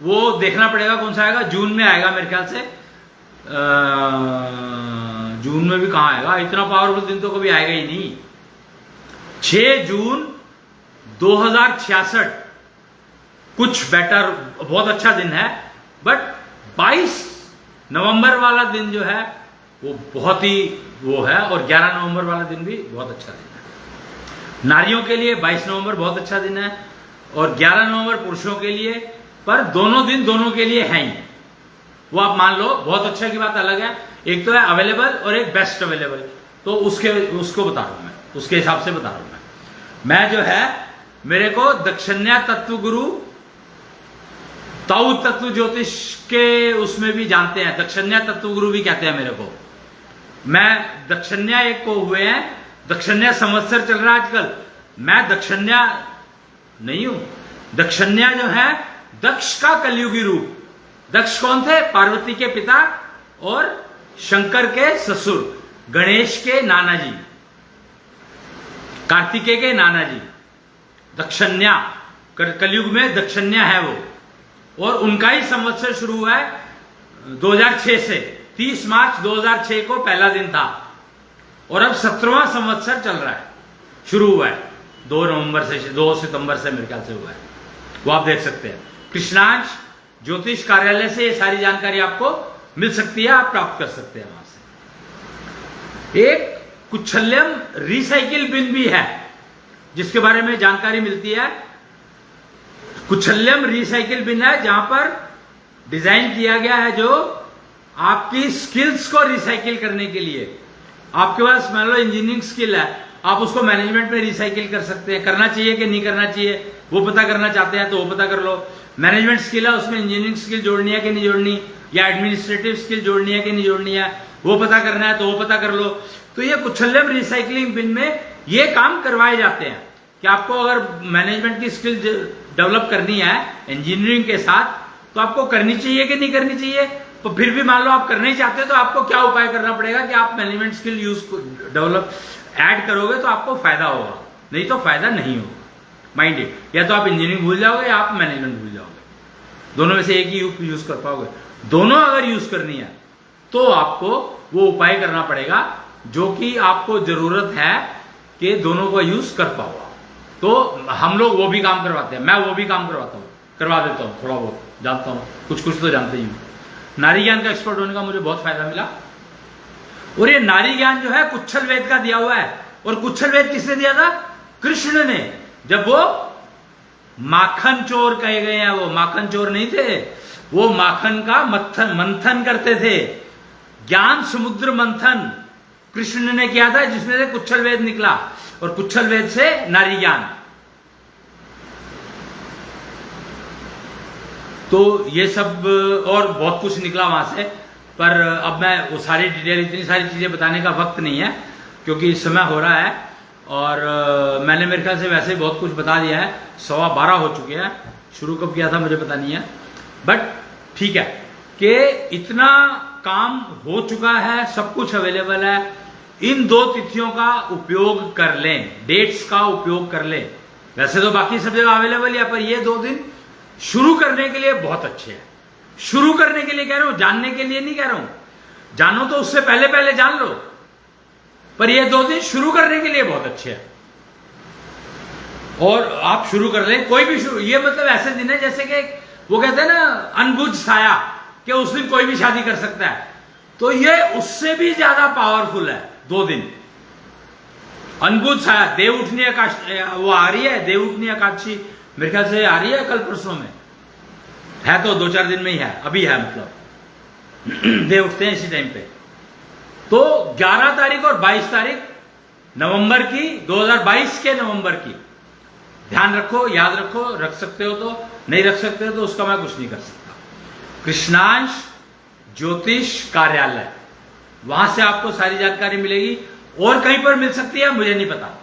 वो देखना पड़ेगा कौन सा आएगा, जून में आएगा मेरे ख्याल से, जून में भी कहां आएगा, इतना पावरफुल दिन तो कभी आएगा ही नहीं। 6 जून 2066 कुछ बेटर, बहुत अच्छा दिन है, बट 22 नवंबर वाला दिन जो है वो बहुत ही वो है, और 11 नवंबर वाला दिन भी बहुत अच्छा दिन है। नारियों के लिए 22 नवंबर बहुत अच्छा दिन है, और 11 नवंबर पुरुषों के लिए, पर दोनों दिन दोनों के लिए हैं ही, वो आप मान लो। बहुत अच्छा की बात अलग है, एक तो है अवेलेबल और एक बेस्ट अवेलेबल, तो उसको बता रहा हूं मैं, उसके हिसाब से बता रहा हूं मैं जो है, मेरे को दक्षिण्या तत्व गुरु ताऊ तत्व ज्योतिष के उसमें भी जानते हैं, दक्षिण्या तत्व गुरु भी कहते हैं मेरे को। मैं दक्षिण्या एक को हुए हैं, दक्षिण्या संवत्सर चल रहा है आजकल, मैं दक्षिण्या नहीं हूं। दक्षिण्या जो है दक्ष का कलयुगी रूप। दक्ष कौन थे? पार्वती के पिता और शंकर के ससुर, गणेश के नाना जी, कार्तिकेय के नाना जी। दक्षिण्या कलयुग में दक्षिण्या है वो, और उनका ही संवत्सर शुरू हुआ है 2006 से। 30 मार्च 2006 को पहला दिन था, और अब 17वां संवत्सर चल रहा है, शुरू हुआ है 2 सितंबर से मेरे ख्याल से हुआ है, वो आप देख सकते हैं। कृष्णांश ज्योतिष कार्यालय से ये सारी जानकारी आपको मिल सकती है, आप प्राप्त कर सकते हैं वहां से। एक कुच्छल्यम रिसाइकिल बिन भी है जिसके बारे में जानकारी मिलती है। कुच्छल्यम रिसाइकिल बिन है जहां पर डिजाइन किया गया है जो आपकी स्किल्स को रिसाइकिल करने के लिए। आपके पास मान लो इंजीनियरिंग स्किल है, आप उसको मैनेजमेंट में रिसाइकिल कर सकते हैं, करना चाहिए कि नहीं करना चाहिए वो पता करना चाहते हैं तो वो पता कर लो। मैनेजमेंट स्किल है, उसमें इंजीनियरिंग स्किल जोड़नी है कि नहीं जोड़नी, या एडमिनिस्ट्रेटिव स्किल जोड़नी है कि नहीं जोड़नी है वो पता करना है तो वो पता कर लो। तो ये कुच्छल्यम रिसाइकलिंग बिन में ये काम करवाए जाते हैं कि आपको अगर मैनेजमेंट की स्किल डेवलप करनी है इंजीनियरिंग के साथ तो आपको करनी चाहिए कि नहीं करनी चाहिए। तो फिर भी मान लो आप करना ही चाहते हो तो आपको क्या उपाय करना पड़ेगा कि आप मैनेजमेंट स्किल डेवलप ऐड करोगे तो आपको फायदा होगा, नहीं तो फायदा नहीं होगा। माइंड इट, या तो आप इंजीनियरिंग भूल जाओगे या आप मैनेजमेंट भूल जाओगे, दोनों में से एक ही यूज कर पाओगे। दोनों अगर यूज करनी है तो आपको वो उपाय करना पड़ेगा जो कि आपको जरूरत है कि दोनों को यूज कर पाओ। तो हम लोग वो भी काम करवाते हैं, मैं वो भी काम करवा देता हूँ, थोड़ा बहुत जानता हूँ, कुछ तो जानते ही हूँ। नारी ज्ञान का एक्सपर्ट होने का मुझे बहुत फायदा मिला। और ये नारी ज्ञान जो है कुच्छल वेद का दिया हुआ है, और कुच्छल वेद किसने दिया था? कृष्ण ने, जब वो माखन चोर कहे गए हैं, वो माखन चोर नहीं थे, वो माखन का मंथन करते थे, ज्ञान समुद्र मंथन कृष्ण ने किया था, जिसमें से कुच्छल वेद निकला, और कुच्छल वेद से नारी ज्ञान। तो ये सब और बहुत कुछ निकला वहां से, पर अब मैं वो सारी डिटेल, इतनी सारी चीजें बताने का वक्त नहीं है, क्योंकि समय हो रहा है, और मैंने मेरे ख्याल से वैसे बहुत कुछ बता दिया है। 12:15 हो चुके हैं, शुरू कब किया था मुझे पता नहीं है, बट ठीक है कि इतना काम हो चुका है, सब कुछ अवेलेबल है। इन 2 तिथियों का उपयोग कर लें, डेट्स का उपयोग कर लें। वैसे तो बाकी सब जगह अवेलेबल है, पर ये 2 दिन शुरू करने के लिए बहुत अच्छे हैं। शुरू करने के लिए कह रहा हूं, जानने के लिए नहीं कह रहा हूं। जानो तो उससे पहले पहले जान लो, पर ये 2 दिन शुरू करने के लिए बहुत अच्छे हैं। और आप शुरू कर लें, कोई भी शुरू, ये मतलब ऐसे दिन है जैसे कि वो कहते हैं ना अनबुझ साया, कि उस दिन कोई भी शादी कर सकता है, तो ये उससे भी ज्यादा पावरफुल है 2 दिन। अनबुझ साया, देव उठनी वो आ रही है, देव उठनी एकादशी मेरे ख्याल से आ रही है कल परसों में, है तो 2-4 दिन में ही है, अभी है, मतलब देव उठते हैं इसी टाइम पे। तो 11 तारीख और 22 तारीख नवंबर की, 2022 के नवंबर की, ध्यान रखो, याद रखो, रख सकते हो तो, नहीं रख सकते हो तो उसका मैं कुछ नहीं कर सकता। कृष्णांश ज्योतिष कार्यालय, वहां से आपको सारी जानकारी मिलेगी, और कहीं पर मिल सकती है मुझे नहीं पता।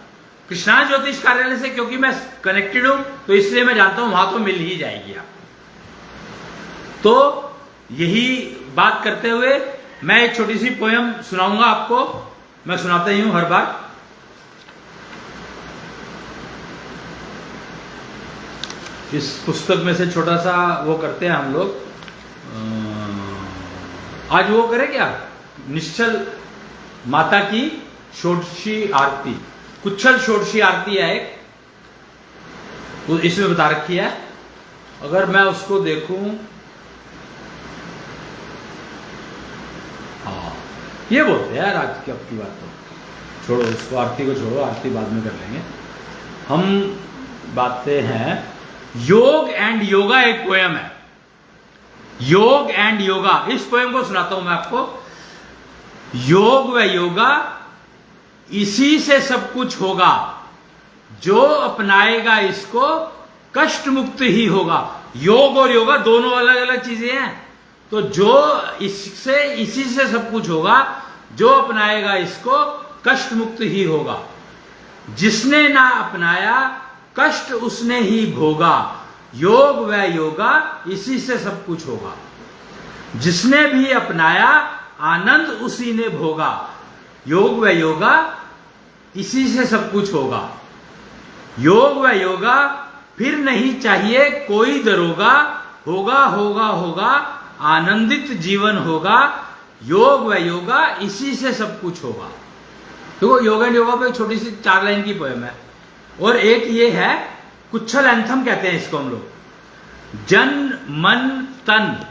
कृष्णांश ज्योतिष कार्यालय से क्योंकि मैं कनेक्टेड हूं, तो इसलिए मैं जानता हूं वहां तो मिल ही जाएगी आप। तो यही बात करते हुए मैं एक छोटी सी पोयम सुनाऊंगा आपको, मैं सुनाता ही हूं हर बार। इस पुस्तक में से छोटा सा वो करते हैं हम लोग, आज वो करें क्या, निश्चल माता की षोडशी आरती, कुच्छल षोडशी आरती है एक, इसमें बता रखी है। अगर मैं उसको देखूं, हाँ ये बोलते हैं यार, आज की आपकी बात तो छोड़ो, उसको आरती को छोड़ो, आरती बाद में कर लेंगे। हम बातें हैं योग एंड योगा, एक पोयम है योग एंड योगा, इस पोयम को सुनाता हूं मैं आपको। योग व योगा इसी से सब कुछ होगा, जो अपनाएगा इसको कष्ट मुक्त ही होगा। योग और योगा दोनों अलग अलग चीजें हैं, तो जो इससे, इसी से सब कुछ होगा, जो अपनाएगा इसको कष्ट मुक्त ही होगा। जिसने ना अपनाया कष्ट उसने ही भोगा, योग व योगा इसी से सब कुछ होगा। जिसने भी अपनाया आनंद उसी ने भोगा, योग व योगा इसी से सब कुछ होगा। योग व योगा फिर नहीं चाहिए कोई दरोगा, होगा होगा होगा आनंदित जीवन होगा, योग व योगा इसी से सब कुछ होगा। तो योग एंड योगा पे एक छोटी सी 4 लाइन की पोएम है। और एक ये है कुच्छल एंथम कहते हैं इसको हम लोग। जन मन तन,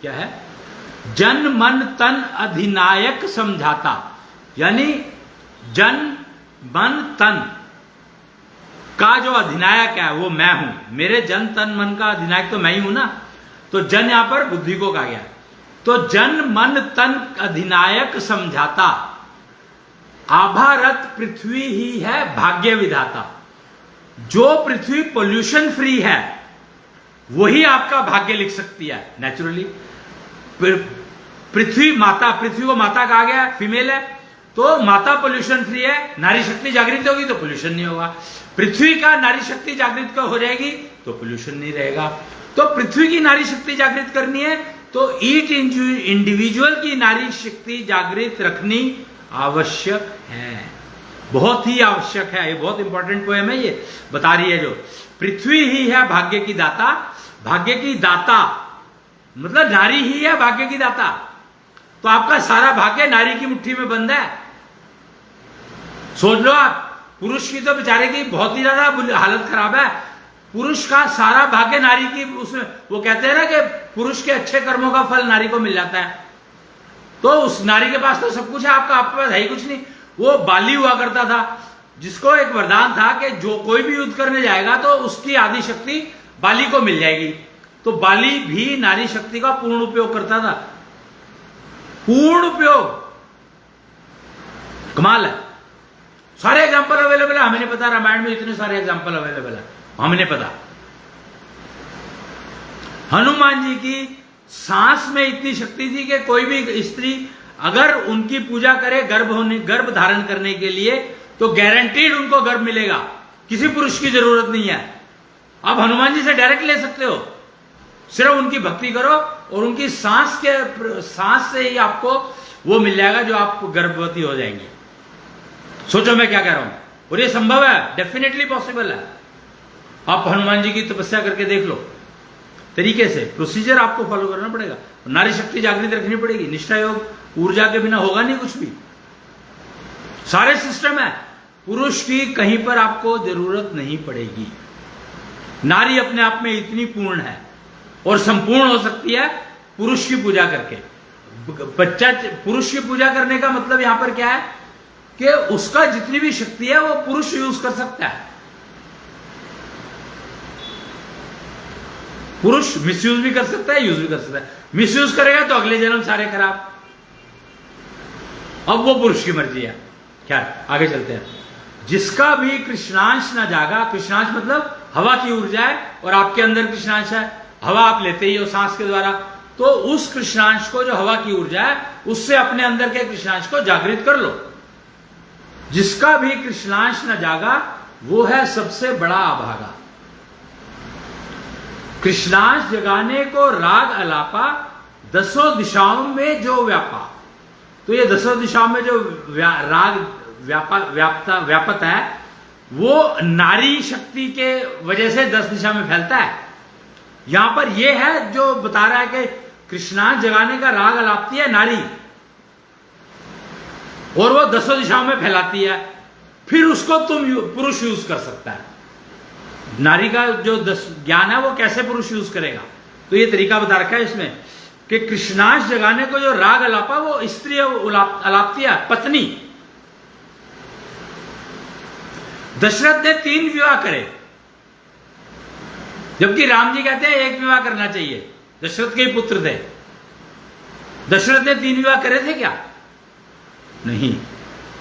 क्या है, जन मन तन अधिनायक समझाता, यानी जन मन तन का जो अधिनायक है वो मैं हूं, मेरे जन तन मन का अधिनायक तो मैं ही हूं ना। तो जन यहां पर बुद्धि को कहा गया, तो जन मन तन अधिनायक समझाता, आभारत पृथ्वी ही है भाग्य विधाता। जो पृथ्वी पोल्यूशन फ्री है वही आपका भाग्य लिख सकती है नेचुरली। पृथ्वी माता, पृथ्वी को माता कहा गया, फीमेल है, तो माता पोल्यूशन फ्री है, नारी शक्ति जागृत होगी तो पोल्यूशन नहीं होगा। पृथ्वी का नारी शक्ति जागृत हो जाएगी तो पोल्यूशन नहीं रहेगा। तो पृथ्वी की नारी शक्ति जागृत करनी है तो ईच इंडिविजुअल की नारी शक्ति जागृत रखनी आवश्यक है, बहुत ही आवश्यक है। ये बहुत इंपॉर्टेंट पोएम है, ये बता रही है जो पृथ्वी ही है भाग्य की दाता। भाग्य की दाता मतलब नारी ही है भाग्य की दाता। तो आपका सारा भाग्य नारी की मुट्ठी में बंद है। सोच लो आप, पुरुष की तो बेचारे की बहुत ही ज्यादा हालत खराब है। पुरुष का सारा भाग्य नारी की, उसमें वो कहते हैं ना कि पुरुष के अच्छे कर्मों का फल नारी को मिल जाता है। तो उस नारी के पास तो सब कुछ है, आपके पास है ही कुछ नहीं। वो बाली हुआ करता था, जिसको एक वरदान था कि जो कोई भी युद्ध करने जाएगा तो उसकी आदि शक्ति बाली को मिल जाएगी। तो बाली भी नारी शक्ति का पूर्ण उपयोग करता था, पूर्ण उपयोग। कमाल है। सारे एग्जाम्पल अवेलेबल है, हमें नहीं पता। रामायण में इतने सारे एग्जाम्पल अवेलेबल है, हमें नहीं पता। हनुमान जी की सांस में इतनी शक्ति थी कि कोई भी स्त्री अगर उनकी पूजा करे गर्भ धारण करने के लिए तो गारंटीड उनको गर्भ मिलेगा, किसी पुरुष की जरूरत नहीं है। आप हनुमान जी से डायरेक्ट ले सकते हो, सिर्फ उनकी भक्ति करो और उनकी सांस से ही आपको वो मिल जाएगा जो आप गर्भवती हो जाएंगी। सोचो मैं क्या कह रहा हूं, और ये संभव है, डेफिनेटली पॉसिबल है। आप हनुमान जी की तपस्या करके देख लो, तरीके से प्रोसीजर आपको फॉलो करना पड़ेगा। नारी शक्ति जागृत रखनी पड़ेगी, निष्ठा योग, ऊर्जा के बिना होगा नहीं कुछ भी। सारे सिस्टम है, पुरुष की कहीं पर आपको जरूरत नहीं पड़ेगी। नारी अपने आप में इतनी पूर्ण है और संपूर्ण हो सकती है पुरुष की पूजा करके। बच्चा पुरुष की पूजा करने का मतलब यहां पर क्या है कि उसका जितनी भी शक्ति है वो पुरुष यूज कर सकता है। पुरुष मिसयूज भी कर सकता है, यूज भी कर सकता है। मिसयूज करेगा तो अगले जन्म सारे खराब। अब वो पुरुष की मर्जी है। क्या आगे चलते हैं। जिसका भी कृष्णांश न जागा, कृष्णांश मतलब हवा की ऊर्जा है और आपके अंदर कृष्णांश है, हवा आप लेते ही हो सांस के द्वारा, तो उस कृष्णांश को, जो हवा की ऊर्जा है, उससे अपने अंदर के कृष्णांश को जागृत कर लो। जिसका भी कृष्णांश न जागा वो है सबसे बड़ा अभागा। कृष्णांश जगाने को राग अलापा, दसों दिशाओं में जो व्यापा। तो ये दसों दिशाओं में जो राग व्यापत है वो नारी शक्ति के वजह से 10 दिशा में फैलता है। यहां पर ये है जो बता रहा है कि कृष्णांश जगाने का राग अलापती है नारी, और वो 10 दिशाओं में फैलाती है। फिर उसको तुम पुरुष यूज कर सकता है। नारी का जो ज्ञान है वो कैसे पुरुष यूज करेगा, तो ये तरीका बता रखा है इसमें कि कृष्णांश जगाने को जो राग अलापा वो स्त्री अलापती है, पत्नी। दशरथ ने 3 विवाह करे, जबकि राम जी कहते हैं 1 विवाह करना चाहिए। दशरथ के ही पुत्र थे। दशरथ ने 3 विवाह करे थे क्या? नहीं,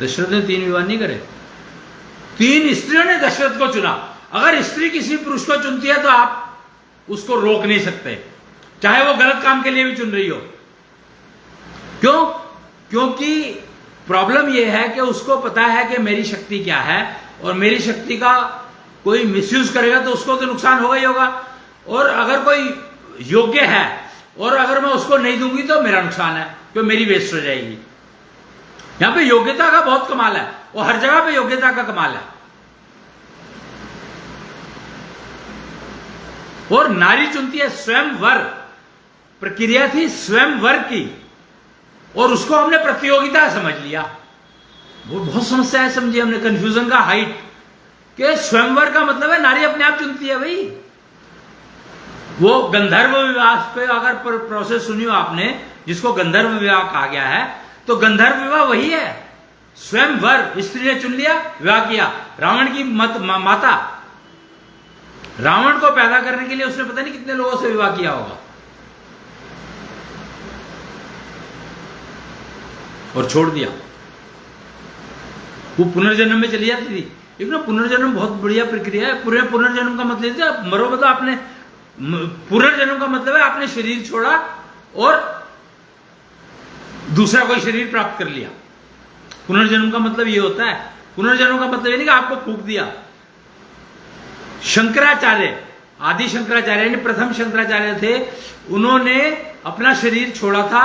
दशरथ ने 3 विवाह नहीं करे। 3 स्त्रियों ने दशरथ को चुना। अगर स्त्री किसी पुरुष को चुनती है तो आप उसको रोक नहीं सकते, चाहे वो गलत काम के लिए भी चुन रही हो। क्यों? क्योंकि प्रॉब्लम यह है कि उसको पता है कि मेरी शक्ति क्या है, और मेरी शक्ति का कोई मिसयूज करेगा तो उसको तो नुकसान होगा ही होगा। और अगर कोई योग्य है और अगर मैं उसको नहीं दूंगी तो मेरा नुकसान है, क्योंकि मेरी वेस्ट हो जाएगी। यहां पे योग्यता का बहुत कमाल है, और हर जगह पे योग्यता का कमाल है। और नारी चुनती है स्वयंवर, प्रक्रिया थी स्वयंवर की, और उसको हमने प्रतियोगिता समझ लिया। वो बहुत समस्या है, समझिए हमने, कंफ्यूजन का हाइट कि स्वयंवर का मतलब है नारी अपने आप चुनती है भाई। वो गंधर्व विवाह पे अगर प्रोसेस सुनी हो आपने, जिसको गंधर्व विवाह कहा गया है, तो गंधर्व विवाह वही है, स्वयंवर। स्त्री ने चुन लिया, विवाह किया। रावण की माता, रावण को पैदा करने के लिए उसने पता नहीं कितने लोगों से विवाह किया होगा, और छोड़ दिया। वो पुनर्जन्म में चली जाती थी। एक ना पुनर्जन्म बहुत बढ़िया प्रक्रिया है। पूरे पुनर्जन्म का मतलब है मरो, मतलब आपने, पुनर्जन्म का मतलब है आपने शरीर छोड़ा और दूसरा कोई शरीर प्राप्त कर लिया। पुनर्जन्म का मतलब ये होता है। पुनर्जन्म का मतलब ये नहीं कि आपको फूंक दिया। शंकराचार्य, आदि शंकराचार्य यानी प्रथम शंकराचार्य थे, उन्होंने अपना शरीर छोड़ा था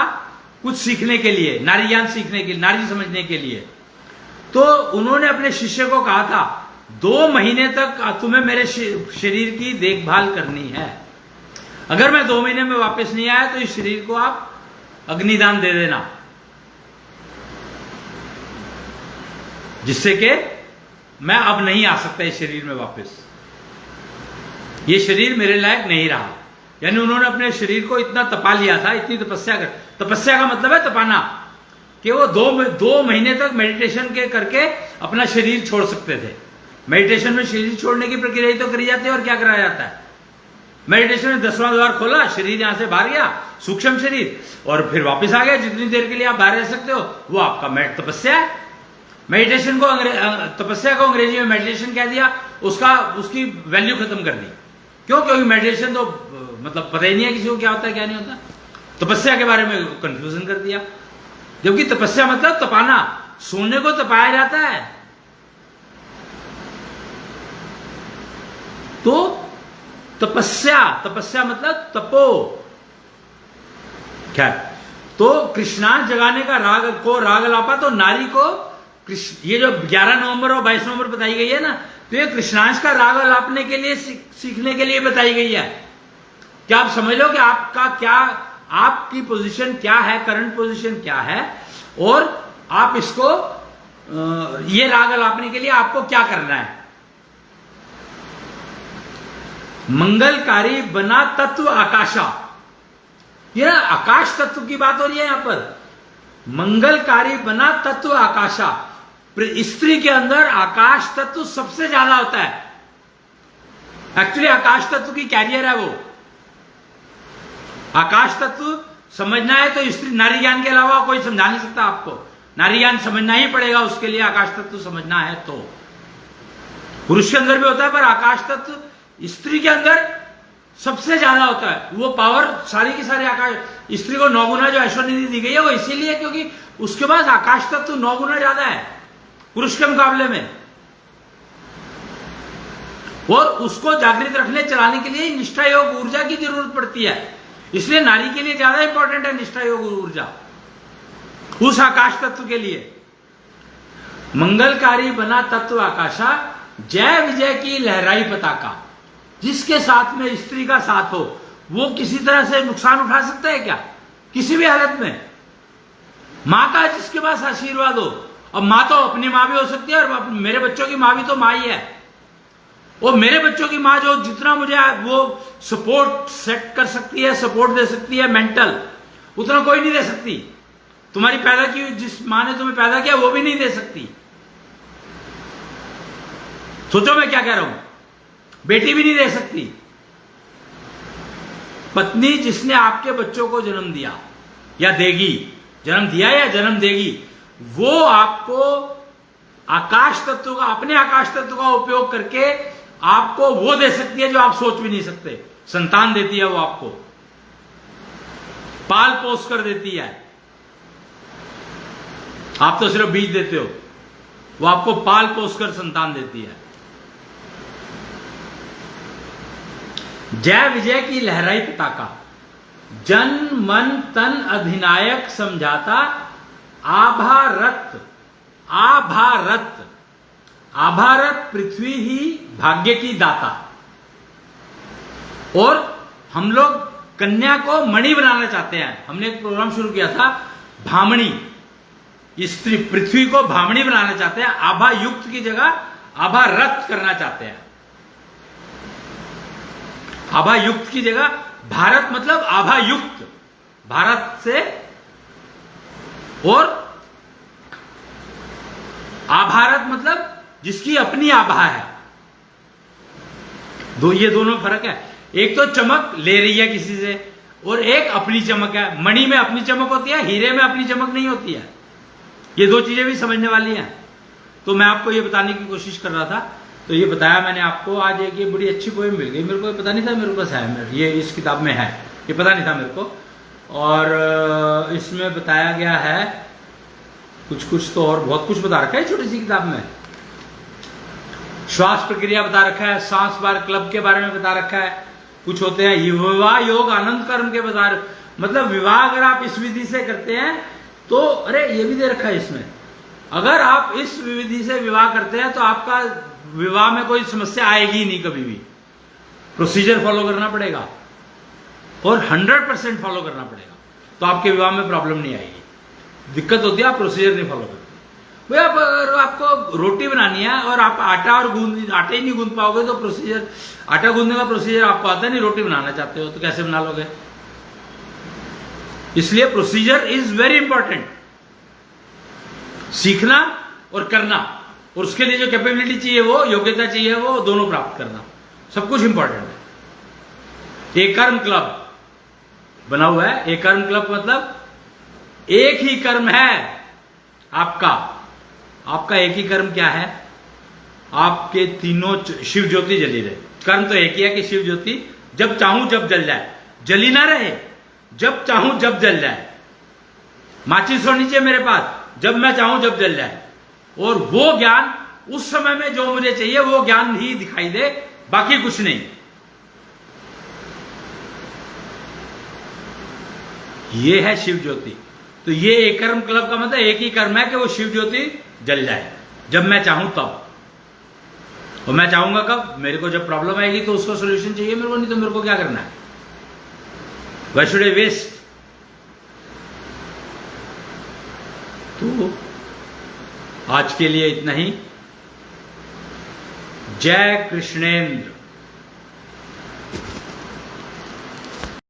कुछ सीखने के लिए, नारी ज्ञान सीखने के लिए, नारी समझने के लिए। तो उन्होंने अपने शिष्य को कहा था 2 महीने तक तुम्हें मेरे शरीर की देखभाल करनी है। अगर मैं 2 महीने में वापस नहीं आया तो इस शरीर को आप अग्निदान दे देना, जिससे कि मैं अब नहीं आ सकता इस शरीर में वापस, ये शरीर मेरे लायक नहीं रहा। यानी उन्होंने अपने शरीर को इतना तपा लिया था, इतनी तपस्या का मतलब है तपाना। कि वो दो महीने तक मेडिटेशन के करके अपना शरीर छोड़ सकते थे। मेडिटेशन में शरीर छोड़ने की प्रक्रिया ही तो करी जाती है, और क्या कराया जाता है? मेडिटेशन में 10वां द्वार खोला, शरीर यहां से बाहर गया, सूक्ष्म शरीर, और फिर वापस आ गया। जितनी देर के लिए आप बाहर रह सकते हो वो आपका तपस्या है। मेडिटेशन को तपस्या को अंग्रेजी में मेडिटेशन कह दिया, उसकी वैल्यू खत्म कर दी। क्यों? क्योंकि मेडिटेशन तो मतलब पता ही नहीं है किसी को क्या होता है क्या नहीं होता। तपस्या के बारे में कंफ्यूजन कर दिया, जबकि तपस्या मतलब तपाना, सोने को तपाया जाता है। तो तपस्या मतलब तपो, क्या? तो कृष्णांश जगाने का राग अलापा, तो नारी को ये जो 11 नवंबर और 22 नवंबर बताई गई है ना, तो ये कृष्णांश का राग अलापने के लिए सीखने के लिए बताई गई है। क्या आप समझ लो कि आपकी पोजीशन क्या है, करंट पोजीशन क्या है, और आप इसको ये राग अलापने के लिए आपको क्या करना है। मंगलकारी बना तत्व आकाशा, ये ना आकाश तत्व की बात हो रही है यहां पर। मंगलकारी बना तत्व आकाशा, स्त्री के अंदर आकाश तत्व सबसे ज्यादा होता है। एक्चुअली आकाश तत्व की कैरियर है वो। आकाश तत्व समझना है तो स्त्री, नारी ज्ञान के अलावा कोई समझा नहीं सकता आपको। नारी ज्ञान समझना ही पड़ेगा उसके लिए, आकाश तत्व समझना है तो। पुरुष के अंदर भी होता है, पर आकाश तत्व स्त्री के अंदर सबसे ज्यादा होता है। वो पावर सारी की सारी आकाश, स्त्री को 9 गुना जो ऐश्वर्य दी गई है वो इसीलिए क्योंकि उसके पास आकाश तत्व 9 गुना ज्यादा है पुरुष के मुकाबले में, और उसको जागृत रखने चलाने के लिए निष्ठा योग ऊर्जा की जरूरत पड़ती है। इसलिए नारी के लिए ज्यादा इंपॉर्टेंट है निष्ठा योग ऊर्जा उस आकाश तत्व के लिए। मंगलकारी बना तत्व आकाशा, जय विजय की लहराई पताका। जिसके साथ में स्त्री का साथ हो वो किसी तरह से नुकसान उठा सकता है क्या? किसी भी हालत में। मां का जिसके पास आशीर्वाद हो, अब मां तो अपनी मां भी हो सकती है, और मेरे बच्चों की मां भी तो मां ही है। और मेरे बच्चों की मां जो जितना मुझे वो सपोर्ट सेट कर सकती है, सपोर्ट दे सकती है मेंटल, उतना कोई नहीं दे सकती। तुम्हारी पैदा की जिस मां ने तुम्हें पैदा किया वो भी नहीं दे सकती। सोचो मैं क्या कह रहा हूं। बेटी भी नहीं दे सकती। पत्नी जिसने आपके बच्चों को जन्म दिया या देगी, जन्म दिया या जन्म देगी, वो आपको आकाश तत्व का, अपने आकाश तत्व का उपयोग करके आपको वो दे सकती है जो आप सोच भी नहीं सकते। संतान देती है वो आपको, पाल पोस कर देती है। आप तो सिर्फ बीज देते हो, वो आपको पाल पोस कर संतान देती है। जय विजय की लहराई पताका, जन मन तन अधिनायक समझाता, आभारत आभारत आभारत पृथ्वी ही भाग्य की दाता। और हम लोग कन्या को मणि बनाना चाहते हैं। हमने एक प्रोग्राम शुरू किया था भामणी, स्त्री पृथ्वी को भामणी बनाना चाहते हैं। आभा युक्त की जगह आभारत करना चाहते हैं। आभा युक्त की जगह भारत मतलब आभा युक्त, भारत से, और आभारत मतलब जिसकी अपनी आभा है। ये दोनों फर्क है। एक तो चमक ले रही है किसी से, और एक अपनी चमक है। मणि में अपनी चमक होती है, हीरे में अपनी चमक नहीं होती है। ये दो चीजें भी समझने वाली हैं। तो मैं आपको ये बताने की कोशिश कर रहा था, तो ये बताया मैंने आपको। आज एक ये बड़ी अच्छी पोएम मिल गई मेरे को, पता नहीं था मेरे पास है, ये इस किताब में है, ये पता नहीं था मेरे को। और इसमें बताया गया है कुछ तो, और बहुत कुछ बता रखा है छोटी सी किताब में। श्वास प्रक्रिया बता रखा है, सांस बार क्लब के बारे में बता रखा है। कुछ होते हैं विवाह योग आनंद कर्म के बता, मतलब विवाह अगर आप इस विधि से करते हैं तो, अरे ये भी दे रखा है इसमें, अगर आप इस विधि से विवाह करते हैं तो आपका विवाह में कोई समस्या आएगी नहीं कभी भी। प्रोसीजर फॉलो करना पड़ेगा और 100% फॉलो करना पड़ेगा, तो आपके विवाह में प्रॉब्लम नहीं आएगी। दिक्कत होती है आप प्रोसीजर नहीं फॉलो करते। भाई आप अगर आपको रोटी बनानी है और आप आटा ही नहीं गूंद पाओगे तो प्रोसीजर, आटा गूंदने का प्रोसीजर आपको आता नहीं, रोटी बनाना चाहते हो तो कैसे बना लोगे? इसलिए प्रोसीजर इज वेरी इंपॉर्टेंट। सीखना और करना, और उसके लिए जो कैपेबिलिटी चाहिए, वो योग्यता चाहिए, वो दोनों प्राप्त करना, सब कुछ इंपॉर्टेंट है। एक कर्म क्लब बना हुआ है। एक कर्म क्लब मतलब एक ही कर्म है आपका। आपका एक ही कर्म क्या है? आपके तीनों शिव ज्योति जली रहे। कर्म तो एक ही है कि शिव ज्योति जब चाहूं जब जल जाए, जली ना रहे, जब चाहूं जब जल जाए। माचिस होनी चाहिए मेरे पास, जब मैं चाहूं जब जल जाए, और वो ज्ञान उस समय में जो मुझे चाहिए वो ज्ञान ही दिखाई दे, बाकी कुछ नहीं। ये है शिव ज्योति। तो ये एक कर्म क्लब का मतलब एक ही कर्म है कि वो शिव ज्योति जल जाए जब मैं चाहूं तब। और मैं चाहूंगा कब? मेरे को जब प्रॉब्लम आएगी तो उसका सॉल्यूशन चाहिए मेरे को, नहीं तो मेरे को क्या करना है? Why should I waste? तो आज के लिए इतना ही। जय कृष्णेंद्र।